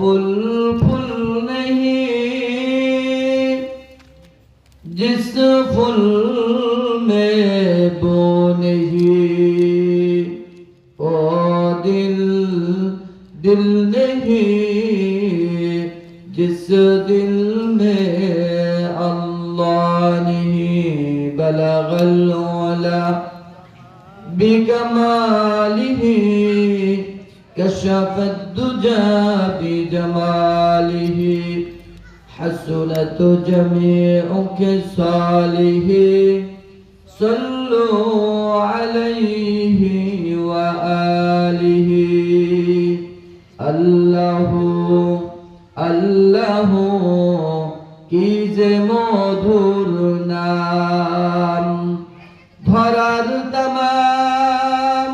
फूल फूल नहीं जिस फूल में बो नहीं, ओ दिल दिल नहीं जिस दिल में अल्लाह नहीं। बलगल उला बिकमालिही कशफत दुजा बिजमालिही, हसनत जमीउ खिसालिही सल्लु अलैहि व आलिही। अल्लाहु अल्लाहु की जे मधुर नाम, धरार तमाम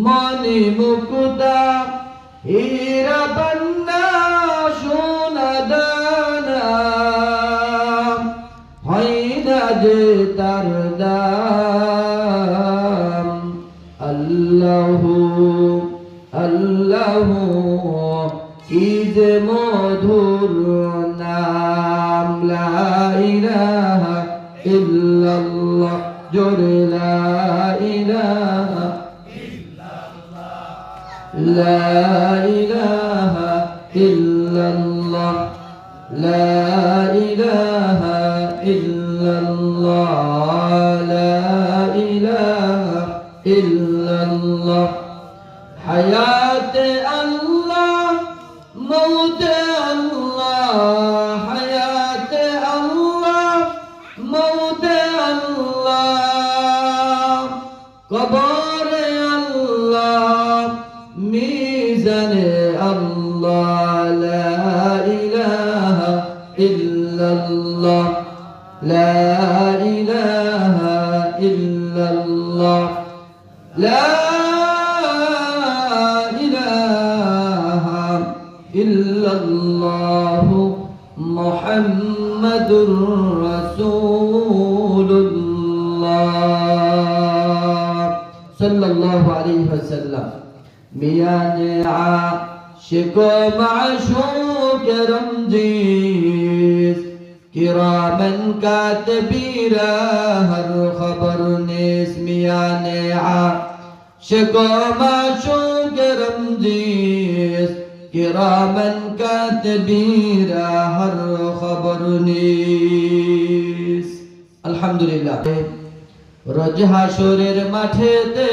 मणि मुकुटा हीरा बन्ना सोना दाना, হয় না যে তার দাম। আল্লাহু আল্লাহু কি যে মধুর নাম, লা ইলাহা ইল্লাল্লাহ, জোরে লা ইলাহা ইল্লাল্লাহ, লা ইলাহা ইল্লাল্লাহ, লা ইলাহা ইল্লাল্লাহ, লা ইলাহা ইল্লাল্লাহ। হায়াতে আল্লাহ মৌতে আল্লাহ, হায়াতে আল্লাহ মৌতে আল্লাহ, কবরে আল্লাহ মিজানে আল্লাহ, লা ইলাহা ইল্লাল্লাহ, লা ইলাহা ইল্লাল্লাহ, লা ইলাহা ইল্লাল্লাহ, মুহাম্মাদুর রাসূলুল্লাহ সাল্লাল্লাহু আলাইহি ওয়াসাল্লাম। মিয়ানে আশিক মাশূক রমজিস, किरामन कातिबीरा हर खबर नेस। मियाने आशिक माशूक रमजीस, किरामन कातिबीरा हर खबर नेस। अल्हम्दुलिल्लाह। রোজ হাসরের মাঠেতে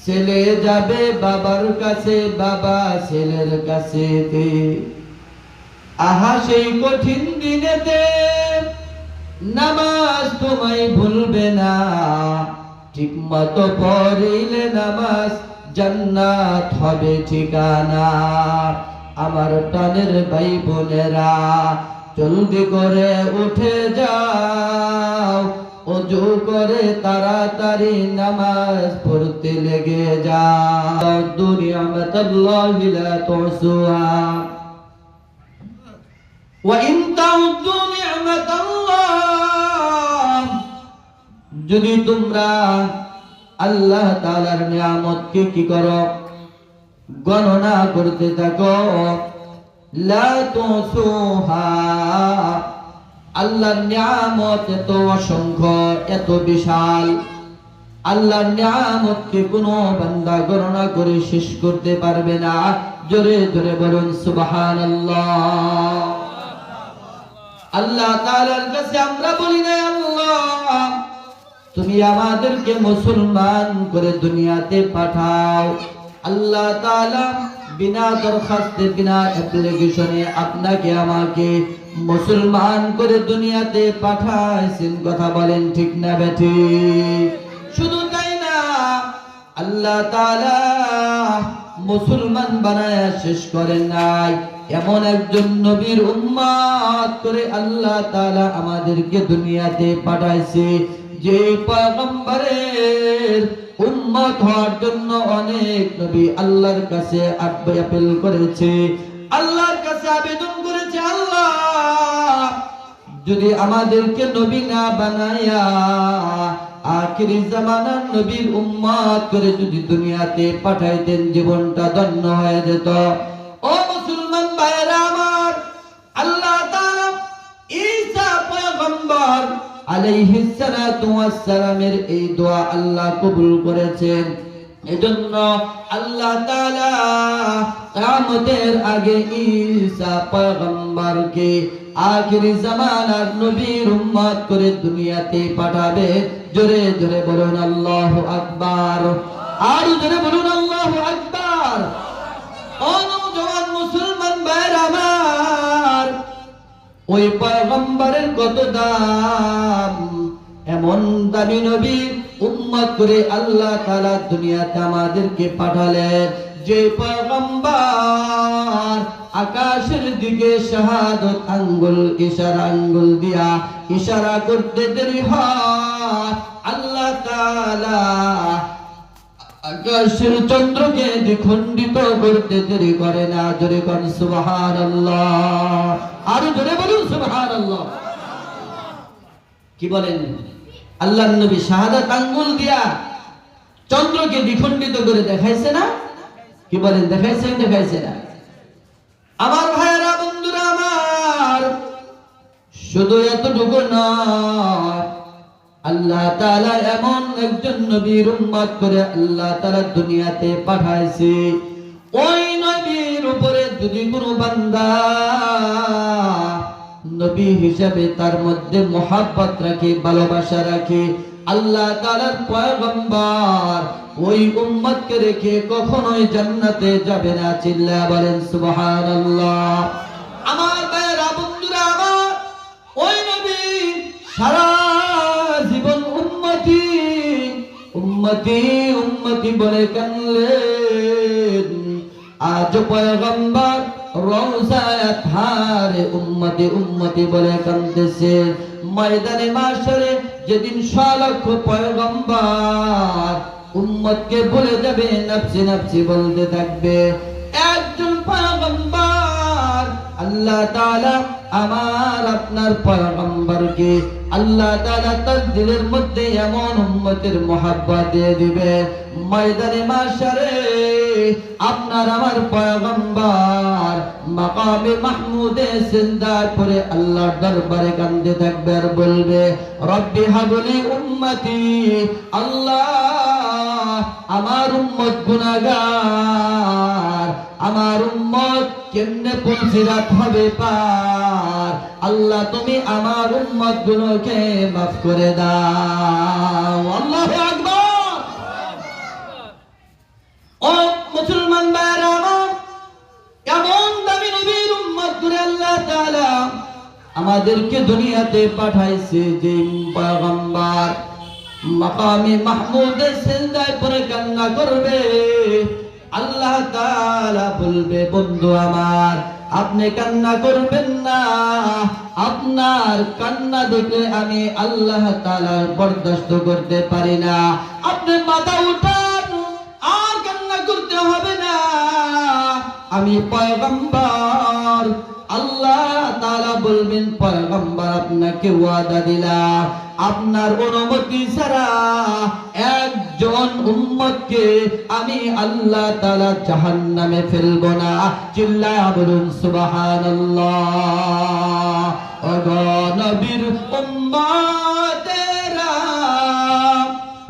ছেলে যাবে বাবার কাছে, বাবা ছেলের কাছেতে। আহা সেই কঠিন দিনেতে নামাজ তোমায় ভুলবে না, ঠিক মতো পড়িলে নামাজ জান্নাত হবে ঠিকানা। আমার প্রাণের ভাই বোনেরা জলদি করে উঠে যাও, ওযু করে তাড়াতাড়ি নামাজ পড়তে লেগে যাও। দুনিয়ামাতাল্লাহি লা তুহসুহা وَإِن تَعُدُّوا نِعْمَةَ اللَّهِ, যদি তোমরা আল্লাহ তাআলার নিয়ামতকে কি করো, গণনা করতে থাকো, লা তুহসুহা, আল্লাহর নিয়ামত এত অসংখ্য এত বিশাল, আল্লাহর নিয়ামতকে কোনো বান্দা গণনা করে শেষ করতে পারবে না। জোরে জোরে বলুন সুবহানাল্লাহ। আল্লাহ তাআলার কাছে আমরা বলি না আল্লাহ তুমি আমাদেরকে মুসলমান করে দুনিয়াতে পাঠাও। আল্লাহ তাআলা বিনা দরখাস্তে বিনা অ্যাপ্লিকেশনে আপনাকে আমাকে মুসলমান করে দুনিয়াতে পাঠাইছেন। কথা বলেন ঠিক না বেঠিক? শুধু তাই না, আল্লাহ তাআলা মুসলমান বানায়া শেষ করেন নাই, এমন একজন নবীর উম্মত করে আল্লাহ তাআলা আমাদেরকে দুনিয়াতে পাঠাইছে, যে পয়গম্বরের উম্মত হওয়ার জন্য অনেক নবী আল্লাহর কাছে আপিল করেছে, আল্লাহর কাছে আবেদন করেছে, আল্লাহ যদি আমাদেরকে নবী না বানায়া আখিরি জামানার নবীর উম্মত করে যদি দুনিয়াতে পাঠাইতেন জীবনটা ধন্য হয়ে যেত। ও মুসলমান ভাইরা আমার, আল্লাহ তাআলা ঈসা পয়গম্বর আলাইহিস সালাতু ওয়াস সালামের এই দোয়া আল্লাহ কবুল করেছেন। এজন্য আল্লাহ তাআলা কিয়ামতের আগে ঈসা পয়গম্বরকে আখিরি জামানার নবীর উম্মত করে দুনিয়াতে পাঠাবে। জোরে জোরে বলুন আল্লাহু আকবার, আর জোরে বলুন আল্লাহু আকবার। ও নওজোয়ান মুসলমান ভাইরা আমার, ওই পয়গম্বরের কত দাম! এমন দামি নবীর উম্মত করে আল্লাহ তাআলা দুনিয়াতে আমাদেরকে পাঠালেন, যে পয়গম্বর আকাশের দিকে শাহাদত আঙ্গুল ইশারা আঙ্গুল দিয়া ইশারা করতে দেরি হয়, আল্লাহ তাআলা আকাশের চন্দ্রকে দ্বিখণ্ডিত করতে দেরি করে না। জোরে কোন সুবহানাল্লাহ, আর জোরে বলুন সুবহানাল্লাহ। কি বলেন? আল্লাহর নবী শাহাদাত আঙ্গুল দিয়া চন্দ্রকে দ্বিখণ্ডিত করে দেখাইছে না? কি বলেন? দেখাইছে দেখাইছে না? আমার ভাইয়েরা, বন্ধুরা আমার, শুধু এতটুকু নয়, আল্লাহ তাআলা এমন একজন নবীর উম্মত করে আল্লাহ তাআলা দুনিয়াতে পাঠাইছে, ওই নবীর উপরে যদি কোনো বান্দা নবী হিসাবে তার মধ্যে মুহাব্বত রাখে, ভালোবাসা রাখে, আল্লাহ তাআলার পয়গম্বর ওই উম্মতকে রেখে কখনোই জান্নাতে যাবে না। চিল্লায়া বলেন সুবহানাল্লাহ। আমার ভাইয়েরা, বন্ধুরা আমার, ওই নবী সারা জীবন উম্মতি উম্মতি উম্মতি বলে কানলেন। আজ পয়গম্বর রওজায় থারে উম্মতি উম্মতি বলে কাঁদতেছে। ময়দানে মাশরে যেদিন 6 লক্ষ পয়গম্বর উম্মতকে বলে যাবে, নফসি নফসি বলতে থাকবে, একজন পয়গম্বর আল্লাহ তাআলা আমার আপনার পয়গম্বরকে আল্লাহ তাআলা তার দিলের মধ্যে এমন উম্মতের মুহাব্বত দিয়ে দিবে, ময়দানে মাশরে আপনার আমার পয়গম্বর মাকামে মাহমুদে সিজদায় পড়ে আল্লাহর দরবারে কাঁদতে থাকবে আর বলবে, রব্বি হাবলি উম্মতি, আল্লাহ আমার উম্মত গুনাহগার, আমার উম্মত কেমনে পুলসিরাত হবে পার, আল্লাহ তুমি আমার উম্মত গুলোকে মাফ করে দাও। আল্লাহু আকবার। ও মুসলমান ভাইরা আমার, এমন দামি নবীর উম্মত করে আল্লাহ তাআলা আমাদেরকে দুনিয়াতে পাঠাইছে, যে পয়গম্বর মাকামে মাহমুদে সিজদায় পড়ে কান্না করবে, আল্লাহ তাআলা বলবে, বন্ধু আমার আপনি কান্না করবেন না, আপনার কান্না দেখলে আমি আল্লাহ তাআলা বরদাস্ত করতে পারি না, আপনি মাথা উঠান, আর কান্না করতে হবে না, আমি পয়গম্বর। আল্লাহ তাআলা বলবেন, পয়গম্বর আপনাকে ওয়াদা দিলাম, আপনার অনুমতি ছাড়া একজন উম্মতকে আমি আল্লাহ তাআলা জাহান্নামে ফেলবো না। চিল্লায়া বলুন সুবহানাল্লাহ। ওগো নবীর উম্মতেরা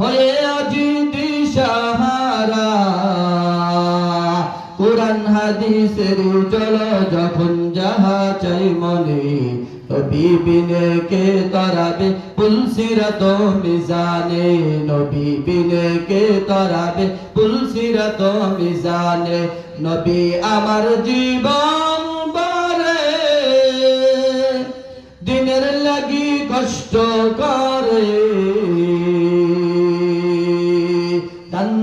হয়ে আজি দিশাহারা, কুরআন হাদিসের চলো যখন যাহা চাই মনে, নবী বিনে কে তরাবে পুলসিরাত মিজানে, নবী বিনে কে তরাবে পুলসিরাত মিজানে, নবী আমার জীবন বরে দিনের লাগি কষ্ট করে,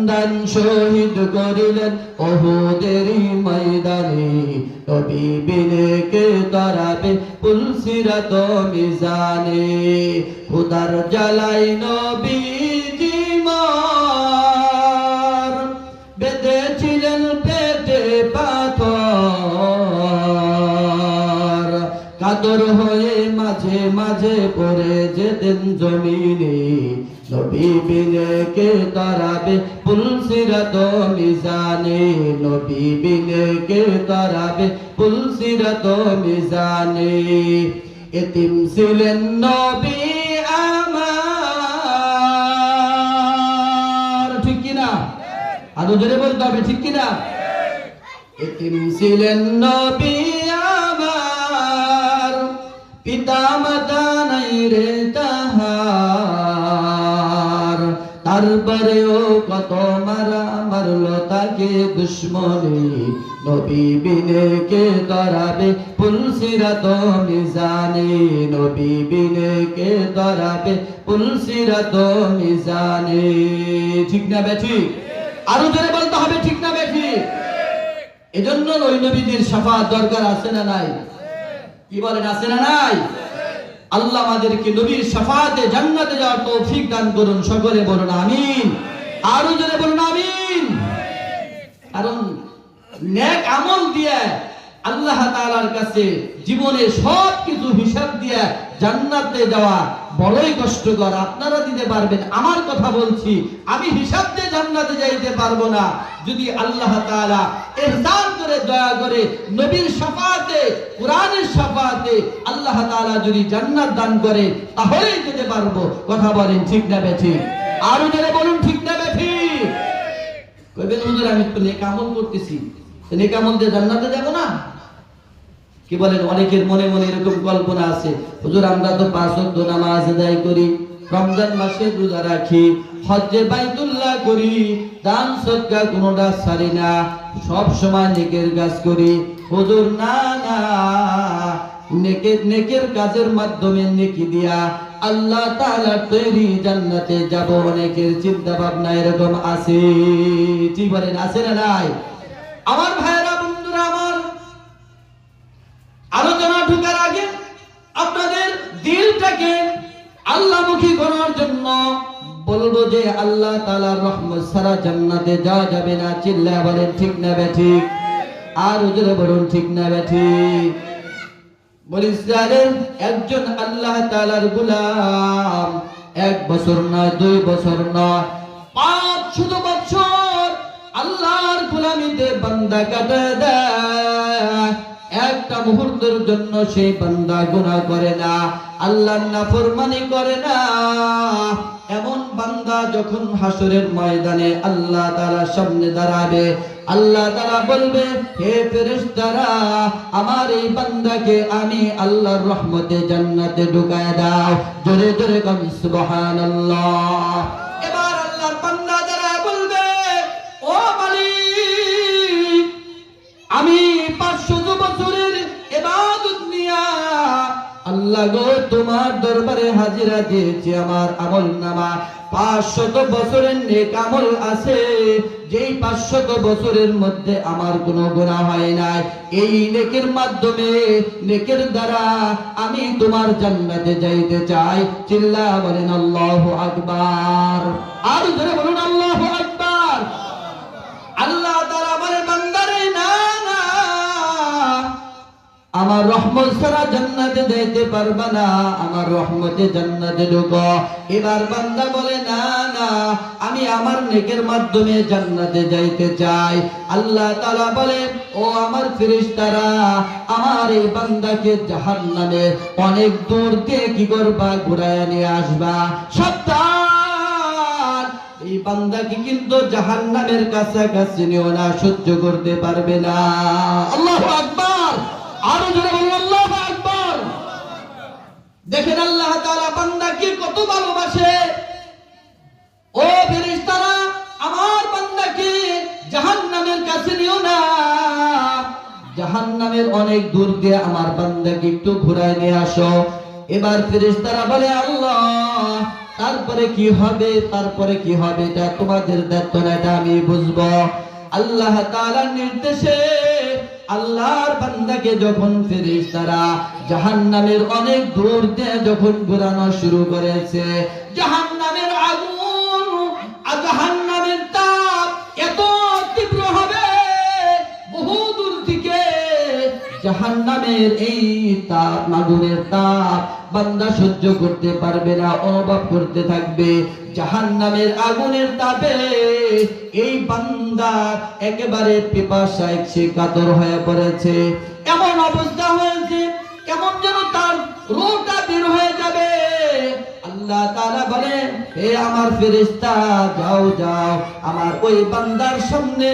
দান শহীদ করিলেন ওহুদের ময়দানে, নবী বিনে কে তরাবে পুলসিরাত মিজানে, খুদার জ্বালাই নবীজি মর বেঁধেছিলেন পেটে পাথর, আদর হয়ে মাঝে মাঝে পড়ে যেতেন জমিনে নবী বিনে কে তারাবে পুলসিরাত মিজানে নবী বিনে কে তারাবে পুলসিরাত মিজানে এতিম ছিলেন নবী আমার ঠিক কিনা আরো জোরে বলতে হবে ঠিক কিনা এতিম ছিলেন নবী আমার পিতা মাতা নাই রে তাহার তারপরেও কত মারা মারলো তাকে দুশ্মনী নবী বিনে কে তরাবে পুলসিরাত মিজানে নবী বিনে কে তরাবে পুলসিরাত মিজানে ঠিক না বেঠিক আরো জোরে বলতে হবে ঠিক না বেঠিক এজন্য ওই নবীদের শাফাআত দরকার আছে না নাই কি বলেন আছে না নাই আল্লাহ আমাদেরকে নবীর শাফাআতে জান্নাতে যাওয়ার তৌফিক দান করুন সকলে বলুন আমিন আরো জোরে বলুন আমিন কারণ নেক আমল দিয়ে আল্লাহ তাআলার কাছে জীবনে সব কিছু হিসাব দিয়ে জান্নাতে যাওয়া বড়ই কষ্টকর আপনারা দিতে পারবেন আমার কথা বলছি আমি হিসাব দিয়ে জান্নাতে যাইতে পারবো না যদি আল্লাহ তাআলা ইহসান করে দয়া করে নবীর শাফাআতে কোরআনের শাফাআতে আল্লাহ তাআলা যদি জান্নাত দান করে তাহলেই যেতে পারবো কথা বলেন ঠিক না বেঠিক আরো জোরে বলুন ঠিক না বেঠিক কইবেন হুজুর আমি তো নেক আমল করতেছি নেক আমল দিয়ে জান্নাতে যাব না কি বলেন অনেকের মনে মনে এরকম কল্পনা আছে হুজুর আমরা তো 5 ওয়াক্ত নামাজ আদায় করি রমজান মাসে রোজা রাখি হজ্জে বাইতুল্লাহ করি দান সদকা কোনটা ছাড়ি না সব সময় নেকের কাজ করি হুজুর না না নেকের কাজের মাধ্যমে নেকি দিয়া আল্লাহ তাআলার তৈরি জান্নাতে যাব অনেকের চিন্তা ভাবনা এরকম আছে ঠিক বলেন আছে না নাই আমার ভাইরা বন্ধুরা আমার আলোচনা ঢোকার আগে আপনাদের দিলটাকে আল্লাহমুখী করার জন্য বলবো যে আল্লাহ তাআলার রহমত ছাড়া জান্নাতে যাওয়া যাবে না চিল্লায়া বলেন ঠিক না বেঠিক আর জোরে বলুন ঠিক না বেঠিক বলিসেন একজন আল্লাহ তাআলার গোলাম 1 বছর নয় 2 বছর নয় 500 বছর আল্লাহর গোলামিতে বান্দা কাটায় দেয় একটা মুহূর্তের জন্য সেই বান্দা গুনাহ করে না আল্লাহর নাফরমানি করে না এমন বান্দা যখন হাসরের ময়দানে আল্লাহ তাআলার সামনে দাঁড়াবে আল্লাহ তাআলা বলবে হে ফেরেশতারা আমার এই বান্দাকে আমি আল্লাহর রহমতে জান্নাতে ঢুকায় দাও জোরে জোরে বল সুবহানাল্লাহ এবার আল্লাহর বান্দা যারা বলবে ও মালিক আমি 500 বছরের ইবাদত নিয়া আল্লাহ গো তোমার দরবারে হাজিরা দিয়েছি আমার আমলনামা 500 বছরের নেক আমল আছে যেই 500 বছরের মধ্যে আমার কোনো গুনাহ হয় নাই এই নেকের মাধ্যমে নেকের দ্বারা আমি তোমার জান্নাতে যাইতে চাই চিল্লা বলেন আল্লাহু আকবার আর জোরে বলুন আল্লাহু আকবার আল্লাহ তাআলা বলে বান্দারে না না আমার রহমত ছাড়া জান্নাতে যাইতে পারবা না আমার রহমতে জান্নাতে ঢোকো এবার বান্দা বলে না না আমি আমার নেকের মাধ্যমে জান্নাতে যাইতে চাই আল্লাহ তাআলা বলে ও আমার ফেরেশতারা আমার এই বান্দাকে জাহান্নামে অনেক দূর দিয়ে কি করবা ঘুরায় নিয়ে আসবা সাবধান এই বান্দাকে কিন্তু জাহান্নামের কাছাকাছি নিও না সহ্য করতে পারবে না আল্লাহু আকবার আরো জোরে বলুন আল্লাহু আকবার দেখেন আল্লাহ তাআলা বান্দাকে কত ভালোবাসে ও ফেরেশতারা আমার বান্দাকে জাহান্নামের কাছে নিও না জাহান্নামের অনেক দূর দিয়ে আমার বান্দাকে একটু ঘুরায় নিয়ে আসো এবার ফেরেশতারা বলে আল্লাহ তারপরে কি হবে এটা তোমাদের দায়িত্ব না এটা আমি বুঝবো আল্লাহ তাআলার নির্দেশে আল্লাহর বান্দাকে যখন ফেরেশতারা জাহান্নামের অনেক দূর দিয়ে যখন ঘোরানো শুরু করেছে জাহান্নামের আগুন আর জাহান্নামের তাপ এত তীব্র হবে বহু দূর থেকে জাহান্নামের এই তাপ, আগুনের তাপ বান্দা সহ্য করতে পারবে না, অনুভব করতে থাকবে। জাহান্নামের আগুনের তাপে এই বান্দা একেবারে পিপাসায় সে কাতর হয়ে পড়েছে। এমন অবস্থা হয়েছে কেমন যেন তার রূহটা বের হয়ে যাবে। আল্লাহ তাআলা বলে, হে আমার ফেরেশতা, যাও যাও আমার ওই বান্দার সামনে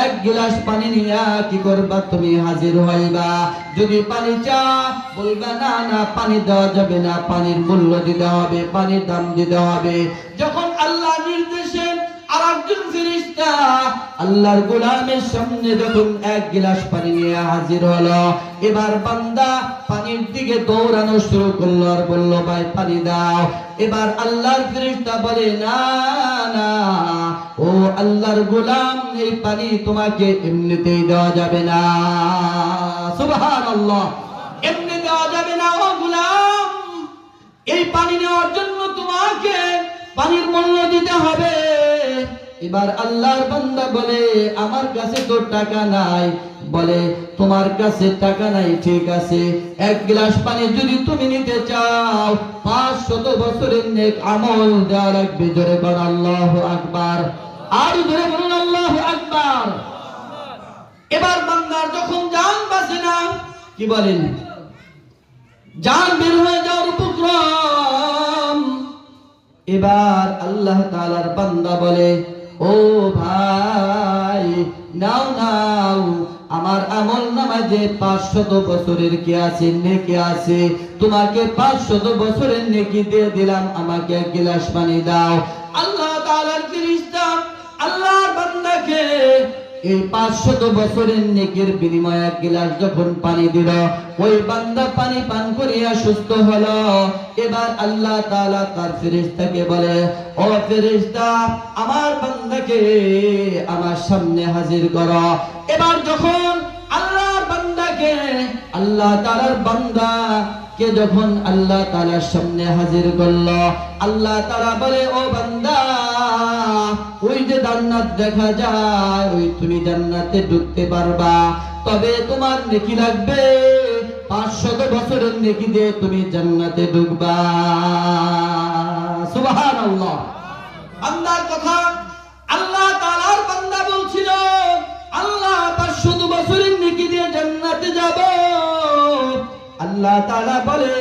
এক গ্লাস পানি নিয়া কি করবা, তুমি হাজির হইবা। যদি পানি চা, বলবা না না পানি দেওয়া যাবে না, পানির মূল্য দিতে হবে, পানির দাম দিতে হবে। যখন আল্লাহ নির্দেশে আর একজন ফেরেশতা আল্লাহর গোলামের সামনে যখন এক গ্লাস পানি নিয়ে হাজির হলো, এবার বান্দা পানির দিকে দৌড়ানো শুরু করলো আর বলল, ভাই পানি দাও। এবার আল্লাহর ফেরেশতা বলে, না না ও আল্লাহর গোলাম, এই পানি তোমাকে এমনিতেই দেওয়া যাবে না। সুবহানাল্লাহ, এমনি দেওয়া যাবে না ও গোলাম, এই পানি নেওয়ার জন্য তোমাকে পানির মূল্য দিতে হবে। এবার আল্লাহর বান্দা বলে, আমার কাছে তো টাকা নাই। বলে, তোমার কাছে টাকা নাই, ঠিক আছে, এক গ্লাস পানি যদি তুমি নিতে চাও 500 বছরের নেক আমল দেওয়া লাগবে। জোরে বল আল্লাহু আকবার, আর জোরে বলুন আল্লাহু আকবার। এবার বান্দার যখন জান বাঁচে না, কি বলেন, জান বের হয়ে যাওয়ার উপক্রম, এবার আল্লাহ তাআলার বান্দা বলে, ও ভাই নাও নাও, আমার আমল নামায় যে 500 বছরের কি আছে, নেকি আছে, তোমাকে 500 বছরের নেকি দিয়ে দিলাম, আমাকে এক গ্লাস পানি দাও। আল্লাহ তাআলার ফেরেশতা আল্লাহর বান্দাকে এই 500 বছরের নেকির বিনিময়ে এক গ্লাস যখন পানি দিল, ওই বান্দা পানি পান করিয়া সুস্থ হলো। এবার আল্লাহ তাআলা তার ফেরেশতাকে বলে, ও ফেরেশতা, আমার বান্দাকে আমার সামনে হাজির করো। এবার যখন আল্লাহর বান্দাকে, আল্লাহ তাআলার বান্দা কে যখন আল্লাহ তাআলার সামনে হাজির করলো, আল্লাহ তাআলা বলে, ও বান্দা, ওই যে জান্নাত দেখা যায়, ওই তুমি জান্নাতে ঢুকতে পারবা, তবে তোমার নেকি লাগবে 500 বছরের নেকি দিয়ে তুমি জান্নাতে ঢুকবা। সুবহানাল্লাহ। বান্দার কথা আল্লাহ তাআলার বান্দা বলছিল, আল্লাহ 500 বছরের নেকি দিয়ে জান্নাতে যাব। আল্লাহ তাআলা বলে,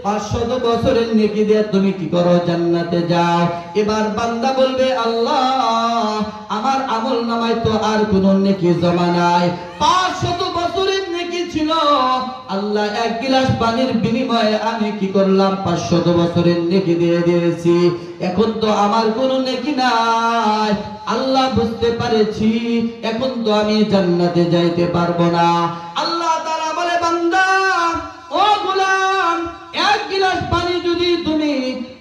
500 বছরের নেকি দিয়ে তুমি কি করো, জান্নাতে যাও। এবার বান্দা বলবে, আল্লাহ আমার আমল নামায় তো আর কোনো নেকি জমা নাই, 500 বছরের নেকি ছিল, আল্লাহ এক গ্লাস পানির বিনিময়ে আমি কি করলাম, 500 বছরের নেকি দিয়ে দিয়েছি, এখন তো আমার কোনো নেকি নাই। আল্লাহ বুঝতে পারেছি, এখন তো আমি জান্নাতে যাইতে পারবো না। আল্লাহ তাআলা বলে, বান্দা ও গোলাম, এক গ্লাস পানি যদি তুমি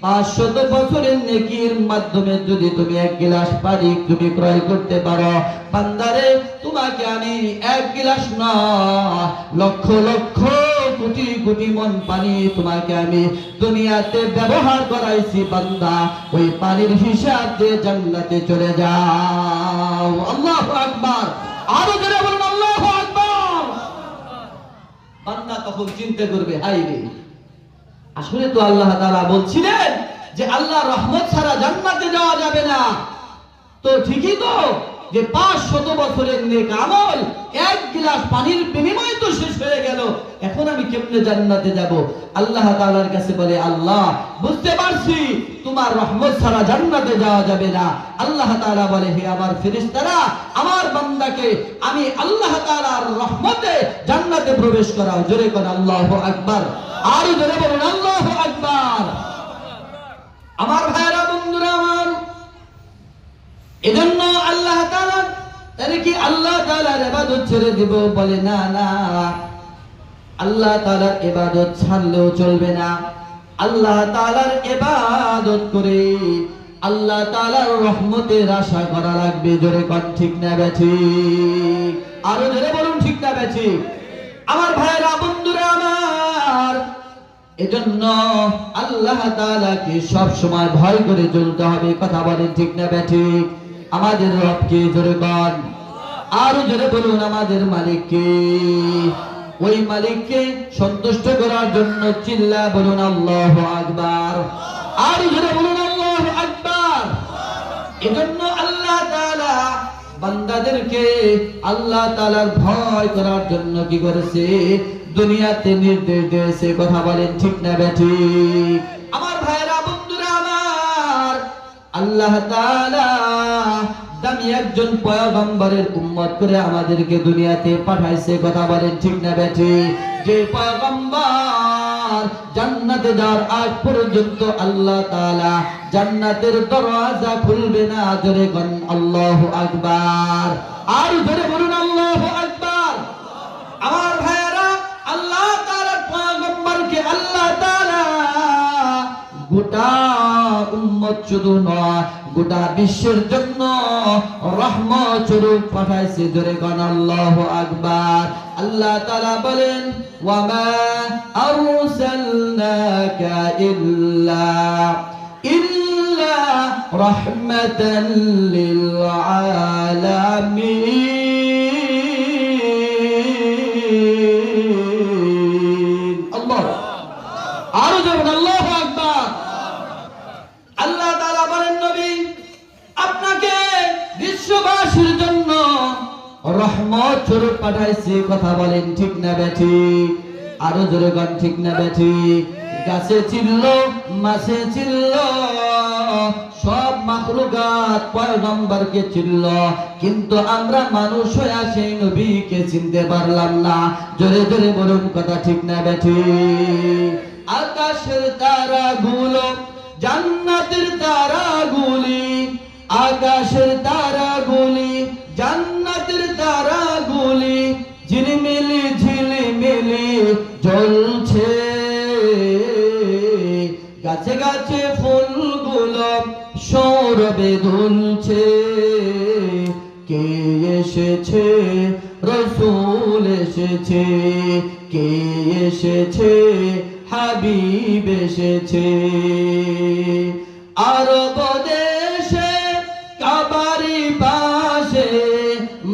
500 বছরের নেকির মাধ্যমে যদি তুমি এক গ্লাস পানি তুমি ক্রয় করতে পারো, বান্দারে তোমাকে আমি এক গ্লাস না, লক্ষ লক্ষ কোটি কোটি মন পানি তোমাকে আমি দুনিয়াতে ব্যবহার করাইছি, বান্দা ওই পানির হিসাব দিয়ে জান্নাতে চলে যাও। আল্লাহু আকবার, আরো জোরে বলুন আল্লাহু আকবার। বান্দা তখন চিন্তা করবে, হাই রে, আসলে তো আল্লাহ তাআলা বলছিলেন যে আল্লাহর রহমত ছাড়া জান্নাতে যাওয়া যাবে না, তো ঠিকই তো যে 500 বছরের নেক আমল এক গ্লাস পানির বিনিময়ে তো শেষ হয়ে গেল, এখন আমি কেমনে জান্নাতে যাব? আল্লাহ তাআলার কাছে বলে, আল্লাহ বুঝতে পারছি তোমার রহমত ছাড়া জান্নাতে যাওয়া যাবে না। আল্লাহ তাআলা বলে, হে আমার ফেরেশতারা, আমার বান্দাকে আমি আল্লাহ তাআলার রহমতে জান্নাতে প্রবেশ করাও। জোরে করে আল্লাহু আকবার, আর জোরে বলুন আল্লাহু আকবার। আমার ভাইরা, বন্ধুরা আমার, এজন্য আল্লাহ তাআলা তারে কি আল্লাহ তাআলার ইবাদত ছেড়ে দিব? বলে না না, আল্লাহ তাআলার ইবাদত ছাড়লেও চলবে না। আল্লাহ তাআলার ইবাদত করে আল্লাহ তাআলার রহমতের আশা করা লাগবে। জোরে কোন ঠিক না বেঠিক? আরো জোরে বলুন ঠিক না বেঠিক? আমার ভাইরা, বন্ধুরা আমার, এজন্য আল্লাহ তাআলাকে সব সময় ভয় করে চলতে হবে। কথা বলেন ঠিক না বেঠিক? আমাদের রবকে জোরে কোন, আরো জোরে বলুন আমাদের মালিককে। ওই মালিককে সন্তুষ্ট করার জন্য চিল্লা বলুন আল্লাহু আকবার। আর জোরে বলুন আল্লাহু আকবার। এজন্য আল্লাহ তাআলা বান্দাদেরকে আল্লাহ তাআলার ভয় করার জন্য কি করেছে? দুনিয়াতে নির্দেশ দিয়েছে। কথা বলেন ঠিক না বেঠিক? আমার ভাইরা, বন্ধুরা আমার, আল্লাহ তাআলা দামি একজন পয়গম্বরের উম্মত করে আমাদেরকে দুনিয়াতে পাঠাইছে। কথা বলেন ঠিক না বেঠিক? যে পয়গম্বর জান্নাতে যাওয়ার আগ পর্যন্ত আল্লাহ তাআলা জান্নাতের দরওয়াজা খুলবে না। জোরে কোন আল্লাহু আকবার। আর জোরে বলুন আল্লাহু আকবার। আমার ভাইয়েরা, আল্লাহ তাআলার পয়গম্বরকে আল্লাহ তাআলা গোটা উম্মত শুধু নয়, গোটা বিশ্বের জন্য রহমত স্বরূপ পাঠাইছে। জোরে কোন আল্লাহু আকবার। আল্লাহ তাআলা বলেন, ওয়া মা আরসালনাকা ইল্লা রাহমাতাল লিল আলামিন। আল্লাহ, আরো জোরে আল্লাহু আকবার। আল্লাহ তাআলা বলেন, নবী আপনাকে বিশ্ববাসীর জন্য রহমত স্বরূপ পাঠাইছে। কথা বলেন ঠিক না বেঠিক? আরো জোরে গান ঠিক না বেঠিক? গাছে ছিল, মাছে ছিল, সব মাখলুকাত পয়গম্বরকে চিনল, কিন্তু আমরা মানুষ হয়ে সেই নবীকে চিনতে পারলাম না। জোরে জোরে বলুন কথা ঠিক না বেঠিক? আকাশের তারাগুলো, জান্নাতের তারাগুলি, আকাশের তারাগুলি, জান্নাতের তারাগুলি ঝিলমিলি ঝিলমিলি জ্বলছে। গাছে গাছে ফুলগুলো সৌরভে দুলছে। কে এসেছে? রাসূল এসেছে। কে এসেছে? হাবিব এসেছে। আরব দেশে কাবারি পাশে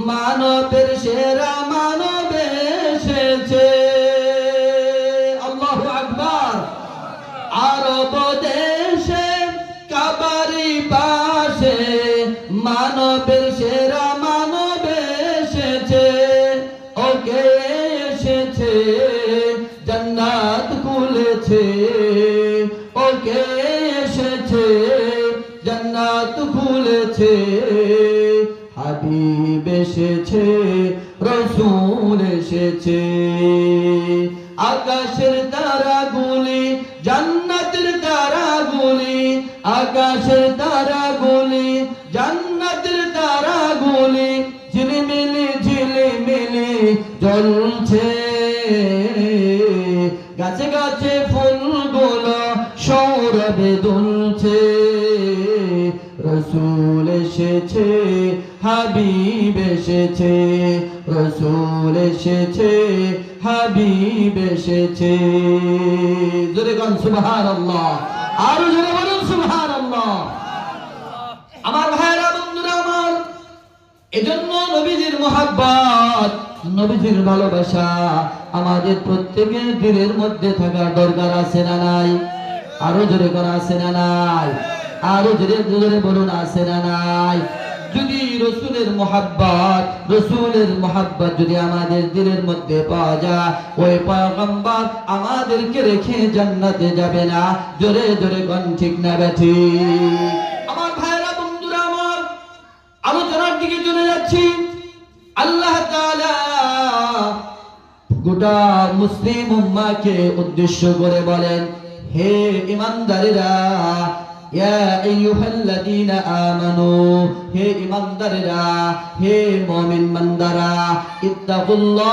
মানবের সেরা মানব এসেছে। আল্লাহু আকবার। আরব দেশে কাবারি পাশে মানবের সেরা মানব এসেছে। ওকে এসেছে, জান্নাত খুলেছে। ওকে এসেছে, জান্নাত খুলেছে। হাবিব এসেছে, রাসূল এসেছে। আকাশের তারাগুলি, জান্নাতের তারাগুলি, আকাশের তারাগুলি, জান্নাতের তারাগুলি ঝিলমিলি ঝিলমিলি জ্বলছে। গাছে গাছে ফুলগুলো সৌরভে দুলছে। রাসূল এসেছে, হাবিব এসেছে। রাসূল এসেছে, হাবিব এসেছে। জোরে গান সুবহানাল্লাহ। আর জোরে বলুন সুবহানাল্লাহ। আমার ভাইরা, বন্ধুরা আমার, এজন্য নবীজির মুহাব্বত, নবীজির ভালোবাসা আমাদের প্রত্যেকের দিলের মধ্যে থাকার দরকার আছে না নাই? আরো জোরে করে আছে না নাই? আরো জোরে জোরে বলুন আছে না নাই? যদি রাসূলের মুহাব্বত যদি আমাদের দিলের মধ্যে পাওয়া যায়, ওই পয়গম্বর আমাদেরকে রেখে জান্নাতে যাবে না। জোরে জোরে কোন ঠিক না বেঠিক? আমার ভাইরা, বন্ধুরা আমার, আলোচনার দিকে চলে যাচ্ছি। আল্লাহ তাআলা গোটা মুসলিম উম্মাহকে উদ্দেশ্য করে বলেন, হে ঈমানদারেরা, ইয়া আইয়ুহাল্লাযীনা আমানু, হে ঈমানদারেরা, হে মুমিন বান্দারা, ইত্তাকুল্লাহ,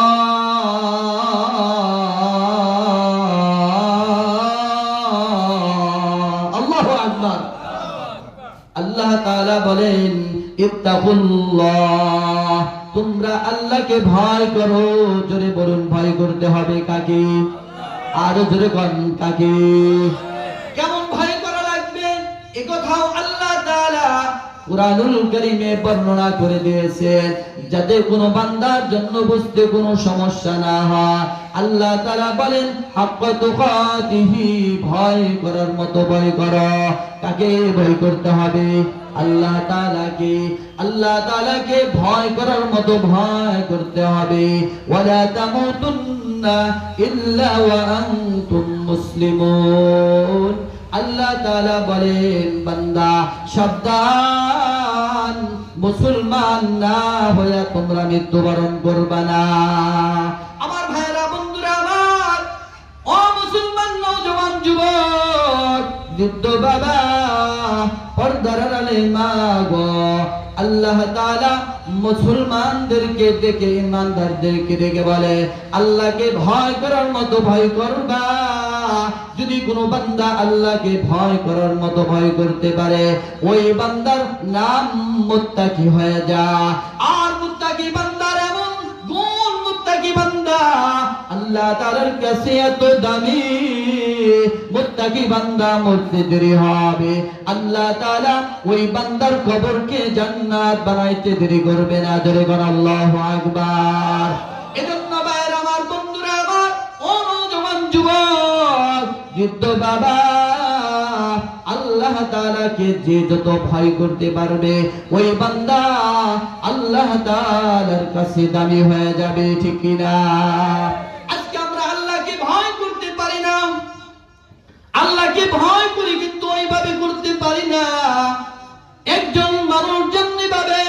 আল্লাহু আকবার। আল্লাহ তাআলা বলেন, ইত্তাকুল্লাহ, তোমরা আল্লাহকে ভয় করো। জোরে বলুন, ভয় করতে হবে কাকে? আরো জোরে কোন কাকে? কেমন ভয় করা লাগবে এ কথাও আল্লাহ তাআলা কুরআনুল কারীমে বর্ণনা করে দিয়েছেন যাতে কোনো বান্দার জন্য বুঝতে কোনো সমস্যা না হয়। আল্লাহ তাআলা বলেন হাক্কা তুকাতিহি, ভয় করার মতো ভয় করো। কাকে ভয় করতে হবে? আল্লাহ তাআলাকে। আল্লাহ তাআলাকে ভয় করার মতো ভয় করতে হবে। ওয়ালা তামুতুন্না ইল্লা ওয়া আনতুম মুসলিমুন। আল্লাহ তাআলা বলেন বান্দা সাবধান, মুসলমান না হয়ে তোমরা মৃত্যুবরণ করবে না। আমার ভাইরা বন্ধুরা আমার, ও মুসলমান নওজোয়ান যুবক বৃদ্ধ বাবা পর্দার আড়ালে মা গো, আল্লাহ তাআলা মুসলমানদেরকে ডেকে, ইমানদারদেরকে ডেকে বলে আল্লাহকে ভয় করার মতো ভয় করবা। যদি কোনো বান্দা আল্লাহকে ভয় করার মতো ভয় করতে পারে, ওই বান্দার নাম মুত্তাকি হয়ে যায়। আর মুত্তাকি বান্দার এমন গুণ, মুত্তাকি বান্দা আল্লাহ তাআলার কাছে এত দামি, মুত্তাকি বান্দা মরতে দেরি হবে, আল্লাহ তাআলা ওই বান্দার কবরকে জান্নাত বানাইতে দেরি করবে না। জোরে বল আল্লাহু আকবার। এজন্য ভাইরা আমার, বন্ধুরা আমার, ও নওজোয়ান যুবক বৃদ্ধ বাবা, আল্লাহ তাআলাকে যে যত ভয় করতে পারবে ওই বান্দা আল্লাহ তাআলার কাছে দামি হয়ে যাবে, ঠিক কি না? আজকে আমরা আল্লাহকে ভয় করতে পারি না, আল্লাহকে ভয় করি কিন্তু ওইভাবে করতে পারি না। একজন মানুষ যেমনি ভাবে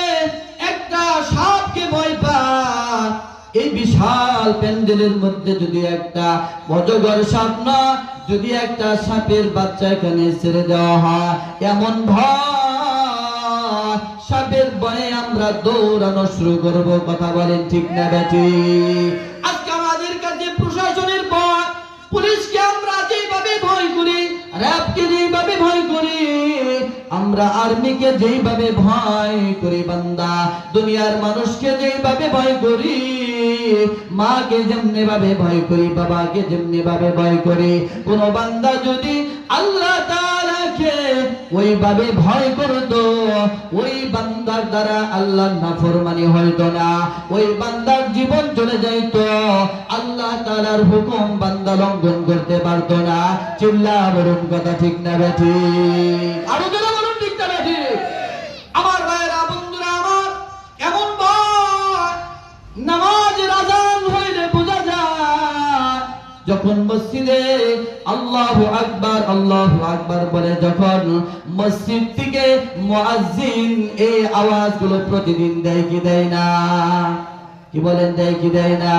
একটা সাপকে ভয় পায়, এই বিশাল প্যান্ডেলের মধ্যে যদি একটা অজগর সাপ না, যদি একটা সাপের বাচ্চা এখানে ছেড়ে দেওয়া হয়, এমন ভয়, সাপের ভয়ে আমরা দৌড়ানো শুরু করব। কথা বলেন ঠিক না বেঠিক? আজকে আমাদের কাছে প্রশাসনের ভয়, পুলিশকে আমরা যেভাবে ভয় করি, র‍্যাবকে যেভাবে ভয় করি, আমরা আর্মিকে যেভাবে ভয় করি, বান্দা দুনিয়ার মানুষকে যেভাবে ভয় করি, মাকে যেমনি ভাবে ভয় করি, বাবাকে যেমনি ভাবে ভয় করি, কোন বান্দা যদি আল্লাহ তাআলাকে ওইভাবে ভয় করতো, ওই বান্দার দ্বারা আল্লাহর নাফরমানি হইতো না, ওই বান্দার জীবন চলে যাইতো, আল্লাহ তাআলার হুকুম বান্দা লঙ্ঘন করতে পারতো না। চিল্লা বলুন কথা ঠিক না বেঠিক? আরো জোরে বলুন ঠিক না বেঠিক? আমার ভাইরা বন্ধুরা আমার, এমন ভয় নামাজের আযান হইলে বোঝা যায়, যখন মসজিদে আল্লাহু আকবার আল্লাহু আকবার বলে যখন মসজিদ থেকে মুয়াজ্জিন এই আওয়াজগুলো প্রতিদিন দেয় কি দেয় না? কি বলেন, দেয় কি দেয় না?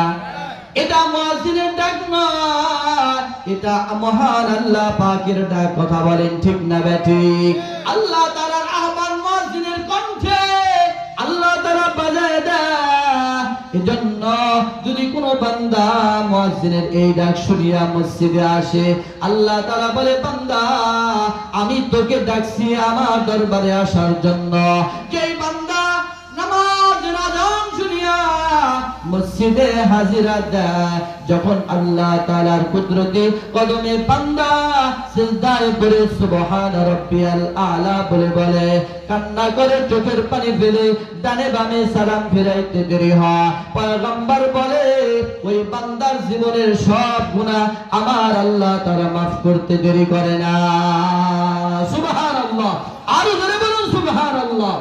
এটা মুয়াজ্জিনের ডাক নয়, এটা মহান আল্লাহ পাকের ডাক। কথা বলেন ঠিক না বেঠিক? আল্লাহ তাআলার আহ্বান মুয়াজ্জিনের কণ্ঠে আল্লাহ তাআলা বাজায় দেয়। এজন্য যদি কোনো বান্দা মুয়াজ্জিনের এই ডাক শুনিয়া মসজিদে আসে, আল্লাহ তাআলা বলে বান্দা আমি তোকে ডাকছি আমার দরবারে আসার জন্য। যেই বান্দা নামাজের আযান শুনিয়া মসজিদে হাজিরা দেয়, যখন আল্লাহ তাআলার কুদরতি কদমে বান্দা সিজদায় পড়ে সুবহান রাব্বিয়াল আলা বলে বলে, কান্না করে চোখের পানি ফেলে ডানে বামে সালাম ফিরাইতে দেরি হয়, পয়গম্বর বলে ওই বান্দার জীবনের সব গুনাহ আমার আল্লাহ তাআলা মাফ করতে দেরি করে না। সুবহানাল্লাহ, আরো জোরে বলুন সুবহানাল্লাহ।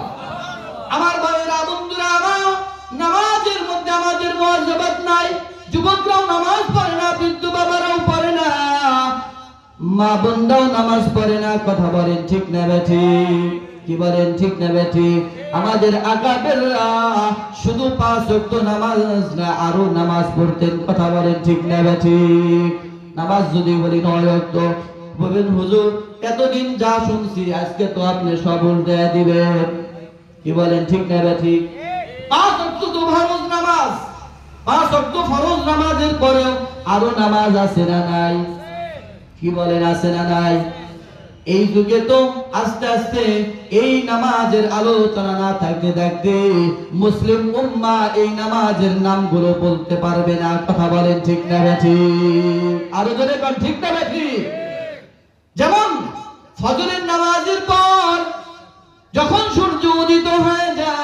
আমার ভাইরা বন্ধুরা আমার, নামাজের মধ্যে আমাদের মুওয়াজ্জাবাত নাই। যুবকরাও নামাজ পড়ে না, বৃদ্ধ বাবারাও পড়ে না, মা বোনরাও নামাজ পড়ে না। কথা বলেন ঠিক না বেঠিক? কি বলেন ঠিক না বেঠিক? আমাদের আকাবেররা শুধু 5 ওয়াক্ত নামাজ না, আরো নামাজ পড়তেন। কথা বলেন ঠিক না বেঠিক? নামাজ যদি বলি 9 ওয়াক্ত, বলেন হুজুর এতদিন যা শুনছি আজকে তো আপনি সব উল্টে দিবেন। কি বলেন ঠিক না বেঠিক? 5 ওয়াক্ত তো ফরজ নামাজ, 5 ওয়াক্ত ফরজ নামাজের পরেও আরো নামাজ আছে না নাই? কি বলেন আছে না নাই? এই যুগে তো আস্তে আস্তে এই নামাজের আলোচনা না থাকতে থাকতে মুসলিম উম্মাহ এই নামাজের নামগুলো বলতে পারবে না। কথা বলেন ঠিক না বেঠিক? আরো জোরে বলেন ঠিক না বেঠিক? যেমন ফজরের নামাজের পর যখন সূর্য যা,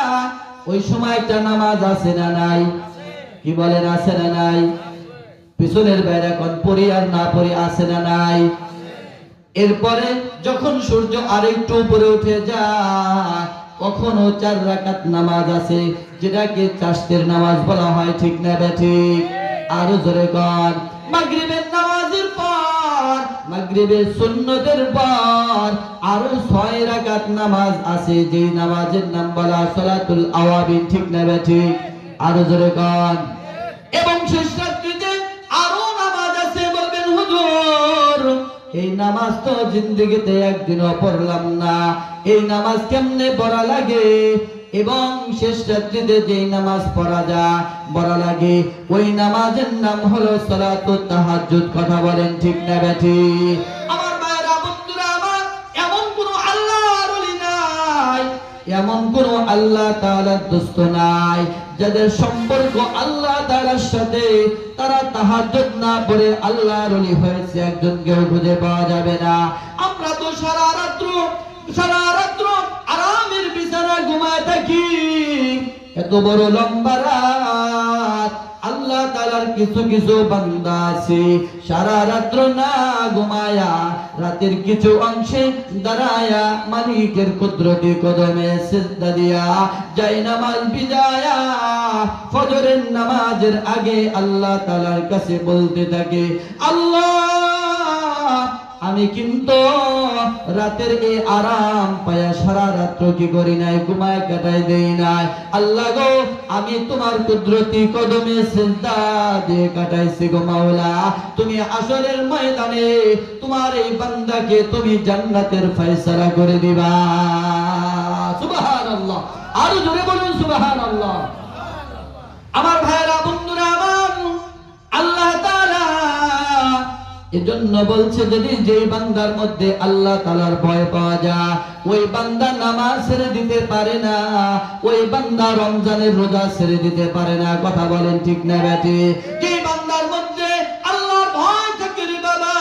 ওই সময় একটা নামাজ আছে না নাই? কি বলেন, আছে না নাই? পিছনের বাইরে এখন পড়ি আর না পড়ি, আছে না নাই? এরপরে যখন সূর্য আরেকটু উপরে উঠে যায়, কখনো 4 রাকাত নামাজ আছে, যেটাকে চাষতের নামাজ বলা হয়, ঠিক না বেঠিক? আরো জোরে কর। মাগরিবের নামাজের পর, মাগরিবের সুন্নতের পর আরো 6 রাকাত নামাজ আছে, যেই নামাজের নাম বলা সালাতুল আওয়াবিন, ঠিক না বেঠিক? আরো জোরে কর। এবং শেষ রাত্রিতে আরো নামাজ আছে। বলবেন হুজুর, এই নামাজ তো জিন্দেগিতে একদিনও পড়লাম না, এই নামাজ কেমনে পড়া লাগে? এবং শেষ রাত্রিতে যেই নামাজ পড়া লাগে, ওই নামাজের নাম হলো সালাতুত তাহাজ্জুদ। কথা বলেন, ঠিক না বেঠিক? আমার ভাইরা, বন্ধুরা আমার, এমন কোন আল্লাহর ওলি নাই, এমন কোন আল্লাহ তাআলার দোস্ত নাই যাদের সম্পর্ক আল্লাহ তাআলার সাথে তারা তাহাজ্জুদ না পড়ে আল্লাহর ওলি হয়েছে, একজন কেউ খুঁজে পাওয়া যাবে না। আমরা তো সারা রাত্র আরামের বিছানা ঘুমায় থাকি, এত বড় লম্বা রাত। আল্লাহ তাআলার কিছু বান্দা আছে সারা রাত্র না ঘুমায়া, রাতের কিছু অংশে দাঁড়ায়া মালিকের কুদরতি কদমে সিজদা দিয়া যাই নামাজ বিদায়া ফজরের নামাজের আগে আল্লাহ তাআলার কাছে বলতে থাকে, আল্লাহ, আমি কিন্তু রাতের এই আরাম পায়া সারা রাত্র কি করি নাই, ঘুমায় কাটাই দেই নাই। আল্লাহ গো, আমি তোমার কুদরতি কদমে সিজদা দিয়ে কাটাইছি গো মাওলা। তুমি হাশরের ময়দানে তোমার এই বান্দাকে তুমি জান্নাতের ফয়সালা করে দিবা। সুবহানাল্লাহ। আরো জোরে বলুন সুবহানাল্লাহ। আমার ভাইরা, বন্ধুরা আমার, আল্লাহ তাআলা এজন্য বলছে, যদি যেই বান্দার মধ্যে আল্লাহ তাআলার ভয় পাওয়া যায়, ওই বান্দা নামাজ ছেড়ে দিতে পারে না, ওই বান্দা রমজানের রোজা ছেড়ে দিতে পারে না। কথা বলেন, ঠিক না বেঠিক? যেই বান্দার মধ্যে আল্লাহর ভয় থাকে রে বাবা,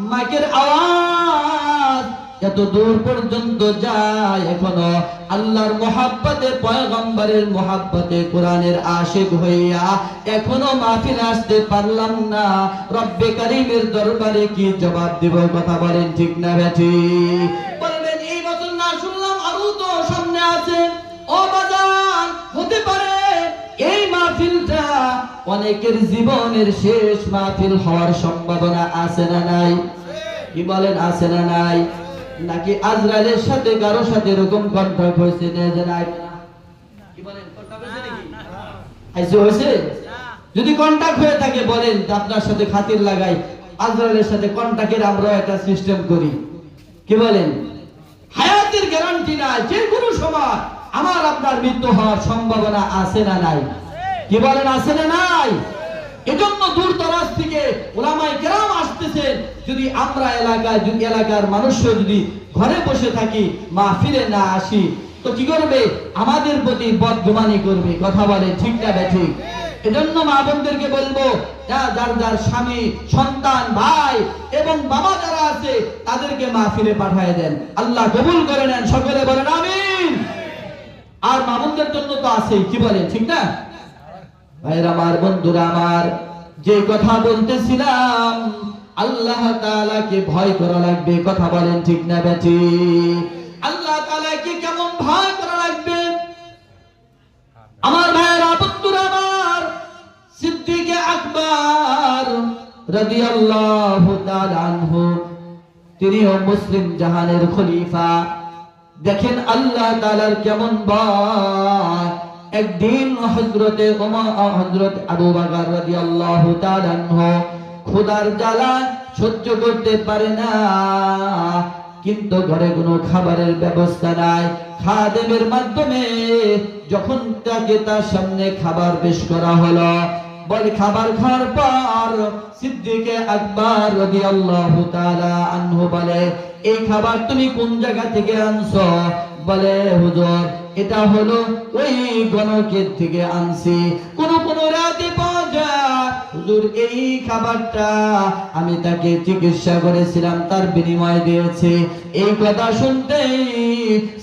মাইকের আওয়াজ এত দূর পর্যন্ত যায়, এখনো আল্লাহর মোহাব্বতে, পয়গম্বরের মোহাব্বতে, কোরআনের আশিক হইয়া এখনো মাহফিল আসতে পারলাম না, রব্বে কারীমের দরবারে কি জবাব দিব? কথা বলেন, ঠিক না বেঠিক? বলবেন, এই বছর না শুনলাম, আরো তো সামনে আছে। ও বাজান, হতে পারে এই মাহফিলটা অনেকের জীবনের শেষ মাহফিল হওয়ার সম্ভাবনা আছে না নাই? কি বলেন, আছে না নাই? নাকি আজরাইলের সাথে কারো সাথে এরকম কন্ট্রাক্ট হয়েছে যে নাই? কি বলেন, কন্ট্রাক্ট হয়েছে নাকি? আইসে হয়েছে? যদি কন্ট্রাক্ট হয়ে থাকে বলেন, আপনার সাথে খাতির লাগাই, আজরাইলের সাথে কন্ট্রাক্টের আমরা একটা সিস্টেম করি। কি বলেন? হায়াতের গ্যারান্টি নাই, যে কোনো সময় আমার আপনার মৃত্যু হওয়ার সম্ভাবনা আছে না নাই? কি বলেন, আছে না নাই? এজন্য দূর দরাজ থেকে উলামায়ে কেরাম আসতেছেন। যদি আমরা এলাকার মানুষ যদি ঘরে বসে থাকি, মাহফিলে না আসি, তো কি করবে? আমাদের প্রতি বদগুমানি করবে। কথা বলে, ঠিক না বেঠিক? এজন্য মা বোনদেরকে বলবো, যার স্বামী, সন্তান, ভাই এবং বাবা যারা আছে তাদেরকে মাহফিলে পাঠিয়ে দেন। আল্লাহ কবুল করে নেন। সকলে বলেন আমিন। আর মা বোনদের জন্য তো আছেই। কি বলেন, ঠিক না? ভাইরা আমার, বন্ধুরা আমার, যে কথা বলতেছিলাম, আল্লাহ তাআলাকে ভয় করা লাগবে। কথা বলেন, ঠিক না বেঠিক? আল্লাহ তাআলাকে কেমন ভয় করা লাগবে? আমার ভাইরা, বন্ধুরা আমার, সিদ্দিক আকবর রাদিয়াল্লাহু তাআলা আনহু, তিনিও মুসলিম জাহানের খলিফা। দেখেন আল্লাহ তাআলার কেমন ভয়। একদিন হযরতে আবু বকর রাদিয়াল্লাহু তাআলা আনহু ক্ষুধার জ্বালা সহ্য করতে পারে না, কিন্তু ঘরে কোনো খাবারের ব্যবস্থা নাই। খাদেমের মাধ্যমে যখন তাকে তার সামনে খাবার পেশ করা হলো, বলে খাবার খাওয়ার পর সিদ্দিক আকবর রাদিয়াল্লাহু তাআলা আনহু বলে, এই খাবার তুমি কোন জায়গা থেকে আনছো? বলে, হুজুর, এটা হলো ওই গণকের থেকে আনছি। কোন রাতে পাওয়া যায় হুজুর এই খাবারটা আমি তাকে চিকিৎসা করেছিলাম, তার বিনিময় দিয়েছি। এই কথা শুনতেই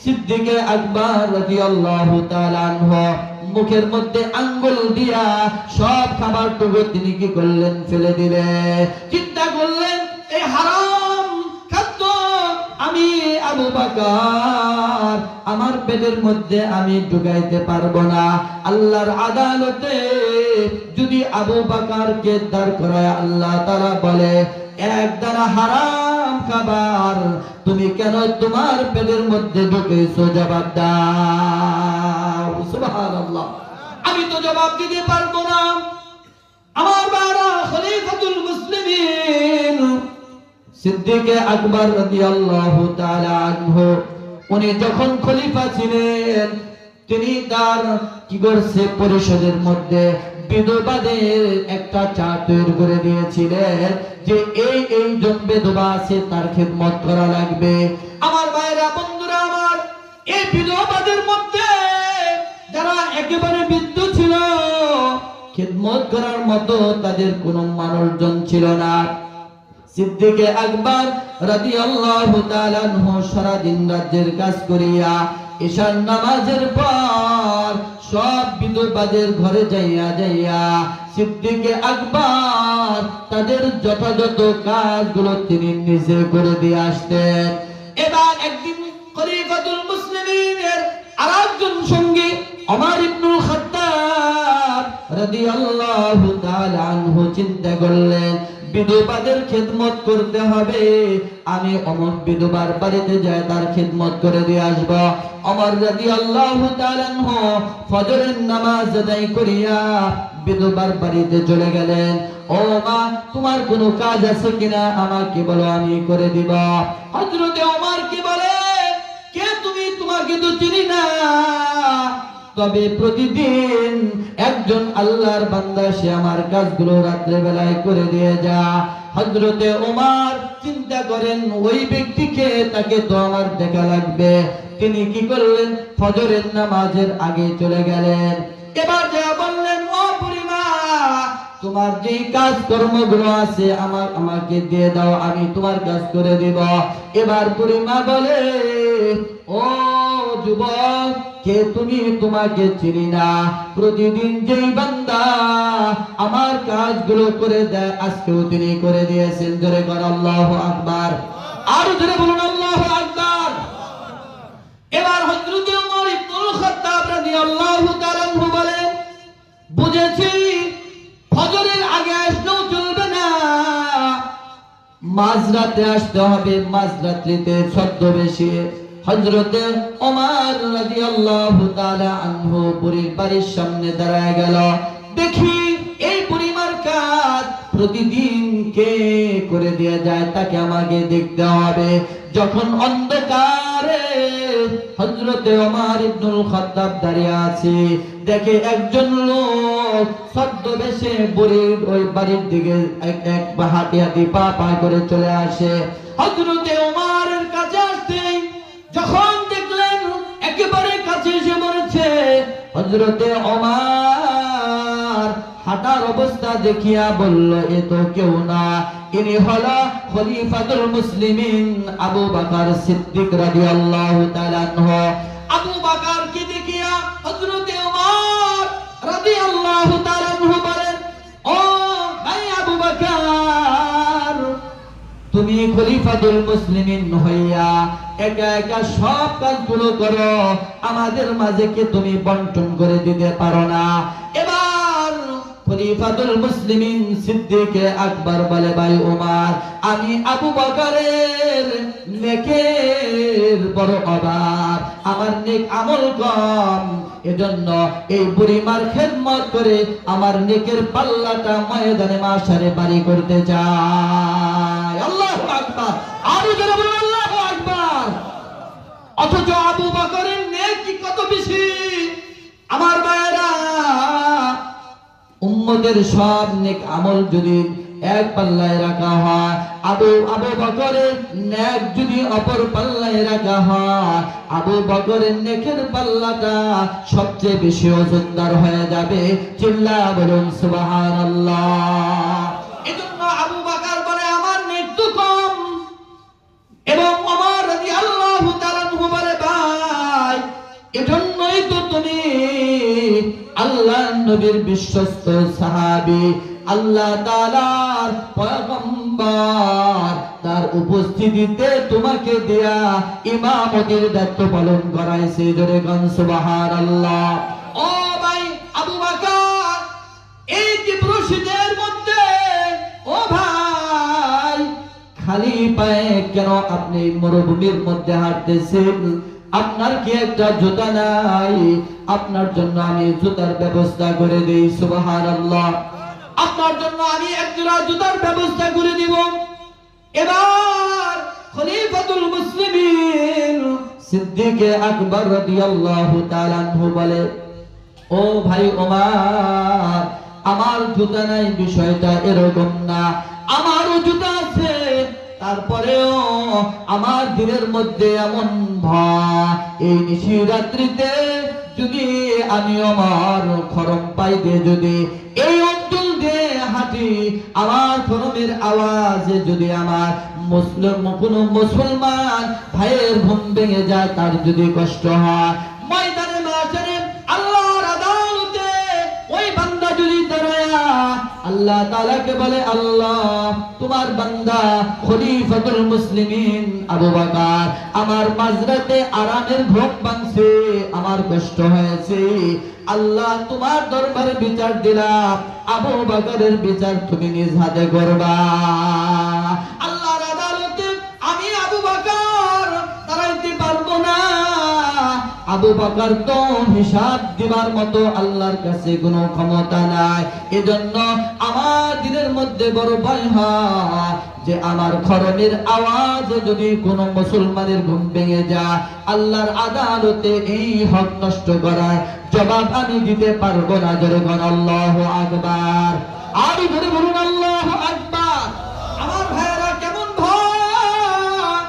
সিদ্দিক আকবর রাদিয়াল্লাহু তাআলা আনহু মুখের মধ্যে আঙ্গুল দিয়া সব খাবারটুকু তিনি কি করলেন? ফেলে দিলেন। চিন্তা করলেন এই হারাম খাদ্য আমি আবু বকর আমার পেটের মধ্যে আমি ঢুকাইতে পারবো না। আল্লাহর আদালতে যদি আবু বকরকে দাঁড় করায় আল্লাহ তাআলা বলে এক দানা হারাম খাবার তুমি কেন তোমার পেটের মধ্যে ঢুকেছো? জবাব দাও। সুবহানাল্লাহ। আমি তো জবাব দিতে পারবো না। আমার বাবা খলিফাতুল মুসলিমিন সিদ্দিক আকবর রাদিয়াল্লাহু তাআলা আনহু উনি যখন খলিফা ছিলেন তিনি তার কি করছে? পরিষদের মধ্যে বিধবাদের একটা চার্ট তৈরি করে দিয়েছিলেন যে এই জন বিধবা আছে তার খিদমত করা লাগবে। আমার ভাইরা বন্ধুরা আমার, এই বিধবাদের মধ্যে যারা একেবারে বৃদ্ধ ছিল, খিদমত করার মতো তাদের কোনো মানুষজন ছিল না। সিদ্দিক আকবর রাদিয়াল্লাহু তাআলা আনহু সারা দিন রাজ্যের কাজ করিয়া ঈশার নামাজের পর সব বিধবাদের ঘরে যাইয়া সিদ্দিক আকবর তাদের যথাযথ কাজগুলো তিনি নিজে করে দিয়ে আসতেন। এবার একদিন খলিফাতুল মুসলিমিনের আরেকজন সঙ্গী ওমর ইবনুল খাত্তাব রাদিয়াল্লাহু তাআলা আনহু চিন্তা করলেন বিধবাদের খিদমত করতে হবে, আমি অমর বিধবার বাড়িতে যাই তার খিদমত করে দিয়ে আসব। ওমর রাদিয়াল্লাহু তাআলা আনহু ফজরের নামাজ আদায় করিয়া বিধবার বাড়িতে চলে গেলেন। ও মা, তোমার কোনো কাজ আছে কিনা আমাকে বলো, আমি করে দিব। হযরতে ওমর কি বলে, কে তুমি? তোমাকে তো চিনি না, তবে প্রতিদিন একজন আল্লাহর বান্দা সে আমার কাজগুলো রাত্রে বেলায় করে দিয়ে যা। হযরতে ওমর চিন্তা করেন ওই ব্যক্তিকে, তাকে তো আমার দেখা লাগবে। তিনি কি করলেন? ফজরের নামাজের আগে চলে গেলেন। এবার যা বললেন, ও বুড়িমা, তোমার যে কাজ কর্মগুলো আছে আমাকে দিয়ে দাও, আমি তোমার কাজ করে দিব। এবার বুড়িমা বলে, ও যুবক, কে তুমি? তোমাকে চিনি না। প্রতিদিন যেই বান্দা আমার কাজগুলো করে দেয় আজকেও তিনি করে দিয়েছেন। জোরে কর আল্লাহু আকবার। আর জোরে বলুন আল্লাহু আকবার। এবার হযরত ওমর ইবনুল খাত্তাব রাদিয়াল্লাহু তাআলা আনহু বলেন, বুঝেছি ফজরের আগে আসলেও চলবে না, মাঝরাতে আসতে হবে। মাঝরাত্রিতে ছদ্মবেশে হযরতে ওমর রাদিয়াল্লাহু তাআলা আনহু বুড়ির বাড়ির সামনে দাঁড়ায় গেল। দেখি এই বুড়িমার কাজ প্রতিদিন কে করে দিয়ে যায়, তাকে আমাকে দেখতে হবে। যখন অন্ধকারে হযরতে ওমর ইবনুল খাত্তাব দাঁড়িয়ে আছে, দেখে একজন লোক ছদ্মবেশে বুড়ির ওই বাড়ির দিকে এক হাঁটি হাঁটি পা করে চলে আসে। হযরতে ওমরের কাছে আসতে যখন দেখলেন একেবারে কাছে এসে বলেছে, হযরতে ওমর হাঁটার অবস্থা দেখিয়া বলল, এ তো কেউ না, ইনি হলো খলিফাতুল মুসলিমিন আবু বকর সিদ্দিক রাদিয়াল্লাহু তাআলা আনহু। আবু বকরকে দেখিয়া হযরতে ওমর রাদিয়াল্লাহু তাআলা আনহু বলেন, ও ভাই আবু বকর, তুমি খলিফাতুল মুসলিমিন হইয়া একা একা সব কাজগুলো করো, আমাদের মাঝে কি তুমি বন্টন করে দিতে পারো না? এবার খলিফাতুল মুসলিমিন সিদ্দিক আকবর বলে, ভাই ওমর, আমি আবু বকরের নেকের বড় অভাব, আমার নেক আমল কম, এজন্য এই বুড়িমার খেদমত করে আমার নেকের পাল্লাটা ময়দানে মাশারে বাড়ি করতে চাই। আল্লাহু আকবার। আরো জোরে বলুন আল্লাহু আকবার। অথচ আবু বকরের নেক কি কত বেশি! আমার ভাইরা, উম্মতের সব নেক আমল যদি এক পাল্লায় রাখা হয়, আবু বকরের নেক যদি অপর পাল্লায় রাখা হয়, আবু বকরের নেকের পাল্লাটা সবচেয়ে বেশি ওজনদার হয়ে যাবে। চিল্লা বলুন সুবহানাল্লাহ। আল্লাহর নবীর বিশ্বস্ত সাহাবী, আল্লাহ তাআলার পয়গম্বর, তার উপস্থিতিতে তোমাকে দেয়া ইমামতির দায়িত্ব পালন করাইছে। জোরে গান সুবহানাল্লাহ। ও ভাই আবু বকর, এই তীব্র শীতের মধ্যে, ও ভাই খালি পায়ে কেন আপনি মরুভূমির মধ্যে হাঁটতেছেন? আপনার কি একটা জুতা নাই? আপনার জন্য আমি জুতার ব্যবস্থা করে দেই। সুবহানাল্লাহ। আপনার জন্য আমি একজোড়া জুতার ব্যবস্থা করে দিব। এবার খলিফাতুল মুসলিমিন সিদ্দিকে আকবর রাদিয়াল্লাহু তাআলা আনহু বলে, ও ভাই ওমর, আমার জুতা নাই বিষয়টা এরকম না, আমারও জুতা আছে, তারপরেও আমার দিনের মধ্যে এমন ভয়, এই নিশিরাত্রিতে যদি আমি আমার খরম পাই দিয়ে যদি এই অঞ্চল দিয়ে হাঁটি, আমার খরমের আওয়াজে যদি আমার কোনো মুসলমান ভাইয়ের ঘুম ভেঙে যায়, তার যদি কষ্ট হয়, ময়দানে মাশারে আল্লাহর আদালতে ওই বান্দা যদি দাঁড়ায়া আল্লাহ তাআলাকে বলে, আল্লাহ তোমার বান্দা খলিফাতুল মুসলিমিন আবু বকর আমার মাঝরাতে আরামের ঘুম ভাঙছে, আমার কষ্ট হয়েছে, আল্লাহ তোমার দরবারে বিচার দিলাম, আবু বকরের বিচার তুমি নিজ হাতে করবা। আল্লাহর আদালতে আমি আবু বকর দাঁড়াইতে পারবো না। আবু বকর তো হিসাব দিবার মতো আল্লাহর কাছে কোনো ক্ষমতা নাই। এজন্য আমার দিনের মধ্যে বড় ভয় হয় যে আমার খরমের আওয়াজে যদি কোনো মুসলমানের ঘুম ভেঙে যায়, আল্লাহর আদালতে এই হক নষ্ট করার জবাব আমি দিতে পারবো না। জোরে বলুন আল্লাহু আকবার। আর জোরে বলুন আল্লাহু আকবার। আমার ভাইরা কেমন ভয়,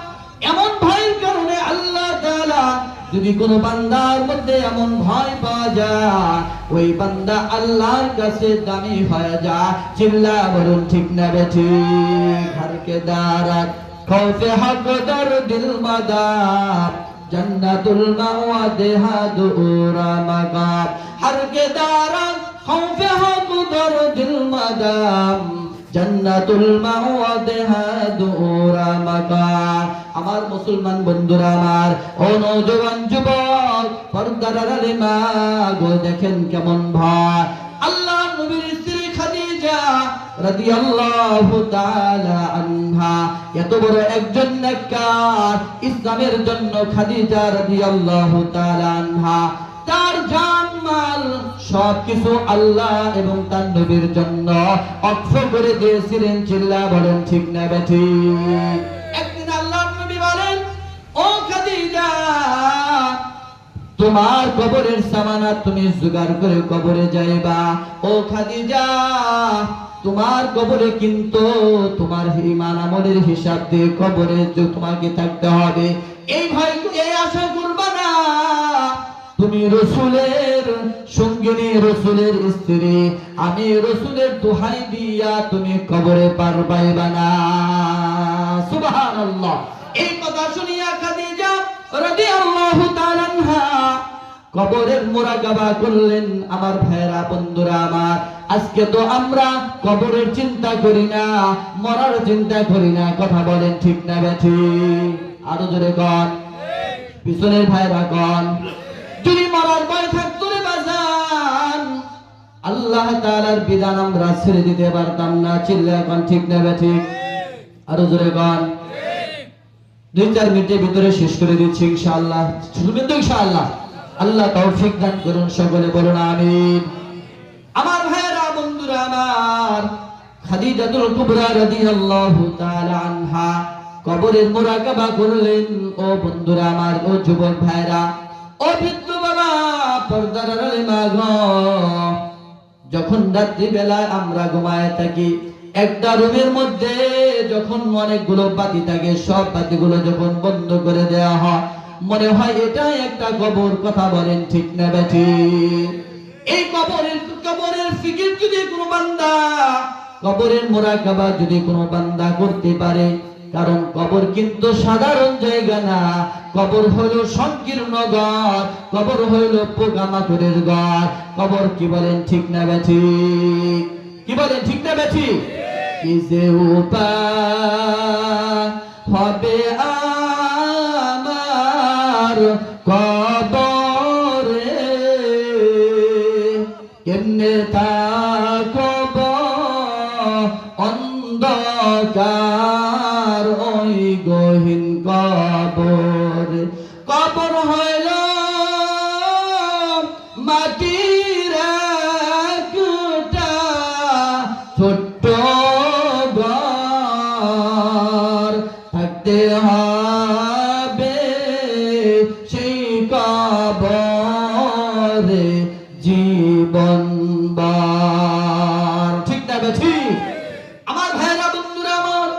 এমন ভয়ের কারণে আল্লাহ তাআলা যদি কোনো বান্দার মধ্যে এমন ভয় পাওয়া যায়, ওই বান্দা আল্লাহর কাছে দামি হয়ে যায়। চিল্লা বলুন ঠিক না বেঠিক? হর কে দারাত খৌফে হক দর দিল মাদাব, জন্নাতুল মাওয়া দেহা দুরা মাগাব। হর কে দারাত খৌফে হক দর দিল মাদাব, জান্নাতুল মাওয়া দেহা দুরা মাগাব। আমার মুসলমান বন্ধুরা, আমার ও নওজোয়ান যুবক, পর্দার আড়ালে মা গো দেখেন কেমন ভয়। আল্লাহ নবীর স্ত্রী খাদিজা রাদিয়াল্লাহু তাআলা আনহা এত বড় একজন নেককার, ইসলামের জন্য খাদিজা রাদিয়াল্লাহু তাআলা আনহা তার জান মাল সবকিছু আল্লাহ এবং তার নবীর জন্য অক্ষ করে দিয়েছিলেন। চিল্লা বলেন ঠিক না বেঠিক? একদিন আল্লাহর নবী বলেন, ও খাদিজা, তোমার কবরের সামানা তুমি জোগাড় করে কবরে যাইবা। ও খাদিজা, তোমার কবরে কিন্তু তোমার ঈমান আমলের হিসাব দিয়ে কবরে তোমাকে থাকতে হবে। এই ভয় এই আশা করবা না, তুমি রসুলের সঙ্গিনী, রসুলের স্ত্রী, আমি রসুলের দোহাই দিয়া তুমি কবরে পার পাইবা না। সুবহানাল্লাহ। এই কথা শুনিয়া খাদিজা রাদিয়াল্লাহু তাআলা আনহা কবরের মুরাকাবা করলেন। আমার ভাইরা বন্ধুরা আমার, আজকে তো আমরা কবরের চিন্তা করি না, মরার চিন্তা করি না। কথা বলেন ঠিক না বেঠিক? আরো জোরে কন, পিছনের ভাইরা কন। যদি মরার ভয় থাকতো রে বাজান, আল্লাহ তাআলার বিধান আমরা ছেড়ে দিতে পারতাম না। চিল্লা কন ঠিক না বেঠিক? আরো জোরে কন। 2-4 মিনিটের ভিতরে শেষ করে দিচ্ছি ইনশাআল্লাহ। শুনবেন তো ইনশাআল্লাহ? আল্লাহ তৌফিক দান করুন, সকলে বলুন আমিন। আমার ভাইরা বন্ধুরা আমার, খাদিজাতুল কুবরা রাদিয়াল্লাহু তাআলা আনহা কবরের মুরাকাবা করলেন। ও বন্ধুরা আমার, ও যুবক ভাইরা, ও বৃদ্ধ বাবা, পর্দার আড়ালে মা গো, যখন রাত্রি বেলায় আমরা ঘুমায় থাকি, একটা রুমের মধ্যে যখন অনেকগুলো বাতি থাকে, সব বাতিগুলো যখন বন্ধ করে দেওয়া হয়, মনে হয় এটা একটা কবর। কথা বলেন ঠিক না বেঠিক? এই কবরের ফিকির যদি কোনো বান্দা, কবরের মুরাকাবা যদি কোনো বান্দা করতে পারে, কারণ কবর কিন্তু সাধারণ জায়গা না, কবর হলো সংকীর্ণ ঘর, কবর হলো পোকামাকড়ের ঘর। কবর কি বলেন ঠিক না বেঠিক? কি বলেন ঠিক না বেঠিক? কি যে উপায় হবে আমার কবরে, কেমনে থাকব অন্ধকার ওই গহীন কবর। কবর হইল মাটির একটা ছোট্ট ঘর, থাকতে হবে সেই কবরে জীবনবার। ঠিক না ঠিক? আমার ভাইরা বন্ধুরা আমার,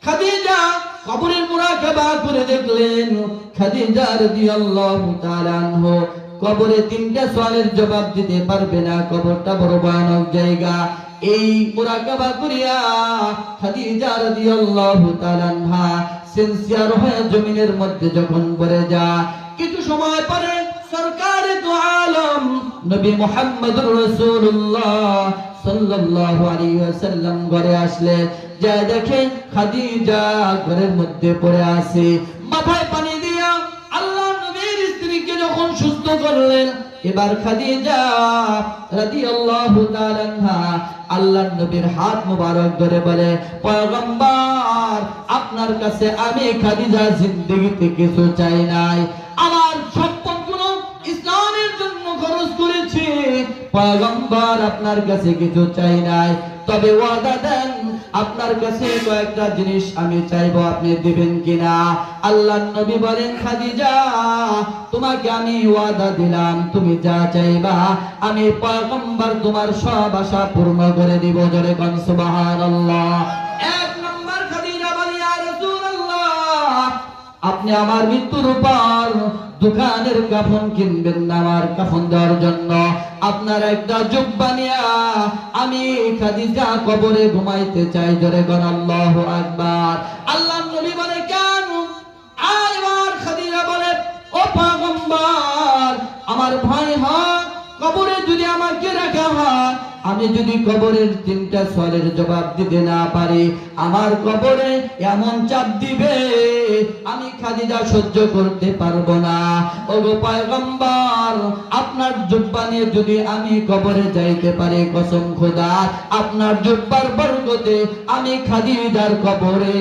খাদিজা কবরের মুরাকাবা করে দেখলেন। খাদিজা রাদিয়াল্লাহু তাআলা আনহা কবরে তিনটা সওয়ালের জবাব দিতে পারবে না, কবরটা বড় ভয়ানক জায়গা। এই মুরাকাবা করিয়া খাদিজা রাদিয়াল্লাহু তাআলা আনহা সিনসিয়ার হয়ে জমিনের মধ্যে যখন পড়ে যায়, কিছু সময় পরে সরকারে দু আলম নবী মুহাম্মদুর রাসূলুল্লাহ সাল্লাল্লাহু আলাইহি ওয়াসাল্লাম ঘরে আসলেন। যা দেখে খাদিজা ঘরের মধ্যে পড়ে আছে, মাথায় পানি দিয়া আল্লাহর নবীর স্ত্রীকে যখন সুস্থ করলেন, এবার খাদিজা রাদিয়াল্লাহু তাআলা আনহা আল্লাহর নবীর হাত মোবারক ধরে বলে, পয়গম্বর আপনার কাছে আমি খাদিজা জিন্দেগিতে কিছু চাই নাই, আমার সম্পদগুলো ইসলামের জন্য খরচ করেছি, পয়গম্বর আপনার কাছে কিছু চাই নাই, তবে ওয়াদা দেন আপনার কাছে কয়েকটা জিনিস আমি চাইবো, আপনি দিবেন কিনা? আল্লাহর নবী বলেন, খাদিজা তোমাকে আমি ওয়াদা দিলাম, তুমি যা চাইবা আমি পয়গম্বর তোমার সব আশা পূর্ণ করে দিব। জোরে কোন সুবহানাল্লাহ। এক নম্বর খাদিজা বলে, ইয়া রাসূলুল্লাহ আপনি আমার মৃত্যুর পর দোকানের কাফন কিনবেন না, আমার কাফন দেওয়ার জন্য আপনার একটা জুব্বা নিয়া আমি খাদিজা কবরে ঘুমাইতে চাই। জোরে কোন আল্লাহু আকবার। আল্লাহর নবী বলে, কেন? আর এবার খাদিজা বলে, ও পয়গম্বর আমার ভয় হয় কবরে যদি আমাকে রাখা হয়, আমি যদি কবরের তিনটা সওয়ালের জবাব দিতে না পারি, আমার কবরে এমন চাপ দিবে আমি খাদিজা সহ্য করতে পারবো না। ওগো পয়গম্বর আপনার জুব্বা নিয়ে যদি আমি কবরে যাইতে পারি, কসম খোদার আপনার জুব্বার বরকতে আমি খাদিজার কবরে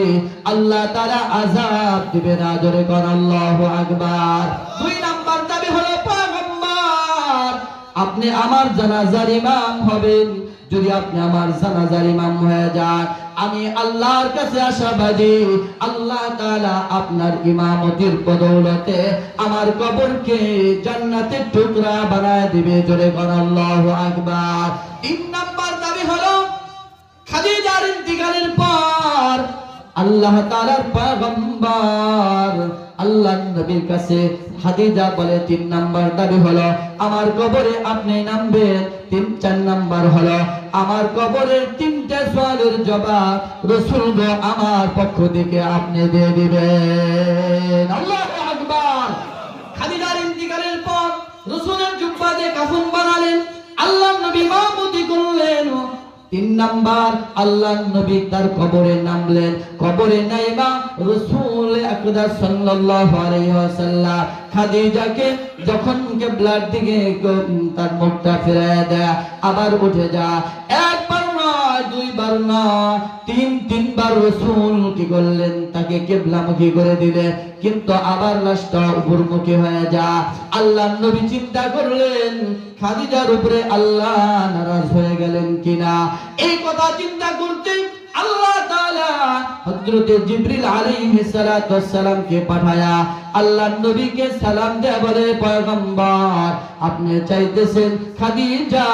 আল্লাহ তাআলা আযাব দিবে না। জোরে কোন আল্লাহু আকবার। দুই নাম্বার দাবি হলো, পয়গম্বর আপনি আমার জানাজার ইমাম হবেন। যদি আপনি আমার জানাজার ইমাম হয়ে যান, আমি আল্লাহর কাছে আশাবাদী আল্লাহ তাআলা আপনার ইমামতির বদৌলতে আমার কবরকে জান্নাতের টুকরা বানায় দিবে। জোরে কোন আল্লাহু আকবার। তিন নাম্বার দাবি হলো, খাদিজার ইন্তিকালের পর আল্লাহ তাআলার পয়গম্বর আল্লাহর নবীর কাছে খাদিজা বলে, তিন নাম্বার দাবি হলো আমার কবরে আপনি নামবেন। চার নাম্বার হলো আমার কবরের তিনটা সওয়ালের জবাব রাসূল গো আমার পক্ষ থেকে আপনি দিয়ে দিবেন। আল্লাহু আকবার। খাদিজার ইন্তিকালের পর রাসূলের জুব্বা দিয়ে কাফন বানালেন, আল্লাহর নবী ইমামতি করলেন। তিন নাম্বার আল্লাহর নবী তার কবরে নামলেন। কবরে নাইমা রাসূল আকরাম সাল্লাল্লাহু আলাইহি ওয়াসাল্লাম খাদিজাকে যখন কিবলার দিকে তার মুখটা ফিরিয়ে দেয়, আবার উঠে যায়, একবার নয় দুইবার নয় তিনবার রাসূল কি করলেন, তাকে কিবলামুখী করে দিলেন, কিন্তু আবার লাশটা উপরমুখী হয়ে যায়। আল্লাহর নবী চিন্তা করলেন খাদিজার উপরে আল্লাহ নারাজ হয়ে গেলেন কিনা। এই কথা চিন্তা করতে আল্লাহ তাআলা হযরতে জিবরিল আলাইহিস সালাতু ওয়াস সালামকে পাঠায়া আল্লাহর নবীকে সালাম দেয়া বলে, পয়গম্বর আপনি চাইতেছেন খাদিজা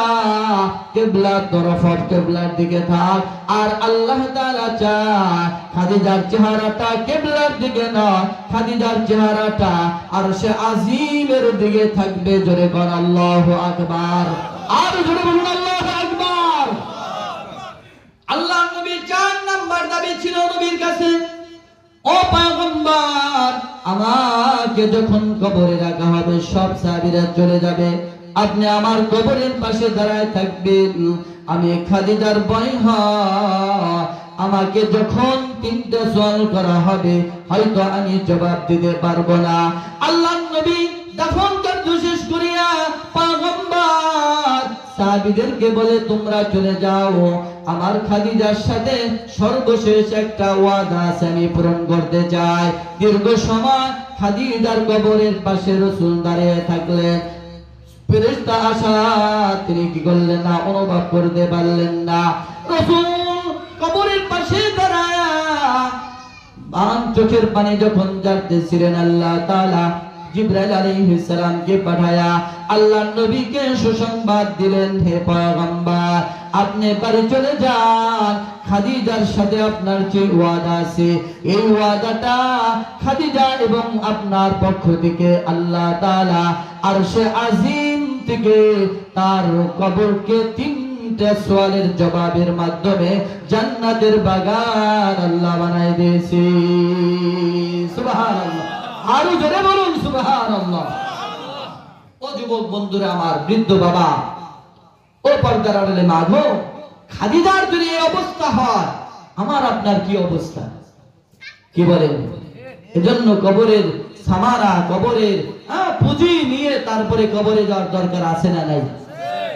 কিবলার তরফ কিবলার দিকে থাক, আর আল্লাহ তাআলা চায় খাদিজার চেহারাটা কিবলার দিকে নয়, খাদিজার চেহারাটা আরশে আজিমের দিকে থাকবে। জোরে কোন আল্লাহু আকবার। আর জোরে বলুন আল্লাহু আকবার। আল্লাহর নবীর চার নাম্বার দাবি ছিল নবীর কাছে, আমাকে যখন কবরে রাখা হবে সব সাহাবীরা চলে যাবে, আপনি আমার কবরের পাশে দাঁড়ায় থাকবেন। আমি খাদিজার ভয় হয় আমাকে যখন তিনটা সওয়াল করা হবে হয়তো আমি জবাব দিতে পারবো না। আল্লাহর নবী দাফন কার্য শেষ করিয়া পয়গম্বর সাহাবীদেরকে বলে তোমরা চলে যাও, আমার খাদিজার সাথে সর্বশেষ একটা ওয়াদা আছে আমি পূরণ করতে চাই। দীর্ঘ সময় খাদিজার কবরের পাশে রাসূল দাঁড়িয়ে থাকলেন। ফেরেশতা আসা তিনি কি করলেন না, অনুভব করতে পারলেন না। রাসূল কবরের পাশে দাঁড়ায়া বাম চোখের পানি যখন ঝরতেছিলেন, আল্লাহ তাআলা জিবরাইল আলাইহিস সালামকে পাঠায়া আল্লাহর নবীকে সুসংবাদ দিলেন, হে পয়গম্বর আপনি বাড়ি চলে যান, খাদিজার সাথে আপনার যে ওয়াদা আছে এই ওয়াদাটা খাদিজা এবং আপনার পক্ষ থেকে আল্লাহ তাআলা আরশে আজিম থেকে তার কবরকে তিনটা সওয়ালের জবাবের মাধ্যমে জান্নাতের বাগান আল্লাহ বানাই দিয়েছে। সুবহানাল্লাহ, আরো জোরে বলুন সুবহানাল্লাহ। ও যুবক বন্ধুরা আমার, বৃদ্ধ বাবা, ও পর্দার আড়ালে মা গো, খাদিজার যদি এই অবস্থা হয় আমার আপনার কি অবস্থা, কি বলেন? এজন্য কবরের সামারা, কবরের পুঁজি নিয়ে তারপরে কবরে যাওয়ার দরকার আছে না নাই?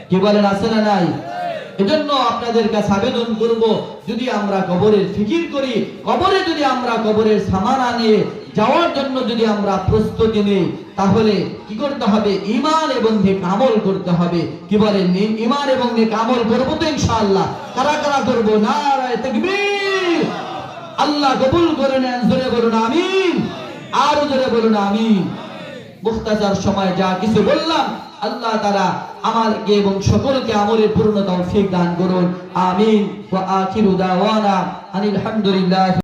কি বলেন, আছে না নাই? এজন্য আপনাদের কাছে আবেদন করব, যদি আমরা কবরের ফিকির করি, কবরে যদি আমরা কবরের সামানা নিয়ে যাওয়ার জন্য যদি আমরা প্রস্তুতি নিই, তাহলে কি করতে হবে? ঈমান এবং নেক আমল করতে হবে। কি বলেন, ঈমান এবং নেক আমল করব তো ইনশাআল্লাহ। কারা কারা করব? নারায়ে তাকবীর। আল্লাহ কবুল করে নেন, জোরে বলুন আমিন, আর জোরে বলুন আমিন। মুখতাসার সময় যা কিছু বললাম আল্লাহ তাআলা আমাকে এবং সকলকে আমলের পূর্ণ তৌফিক দান করুন, আমিন। ওয়া আখিরু দাওয়ানা আনিল হামদুলিল্লাহ।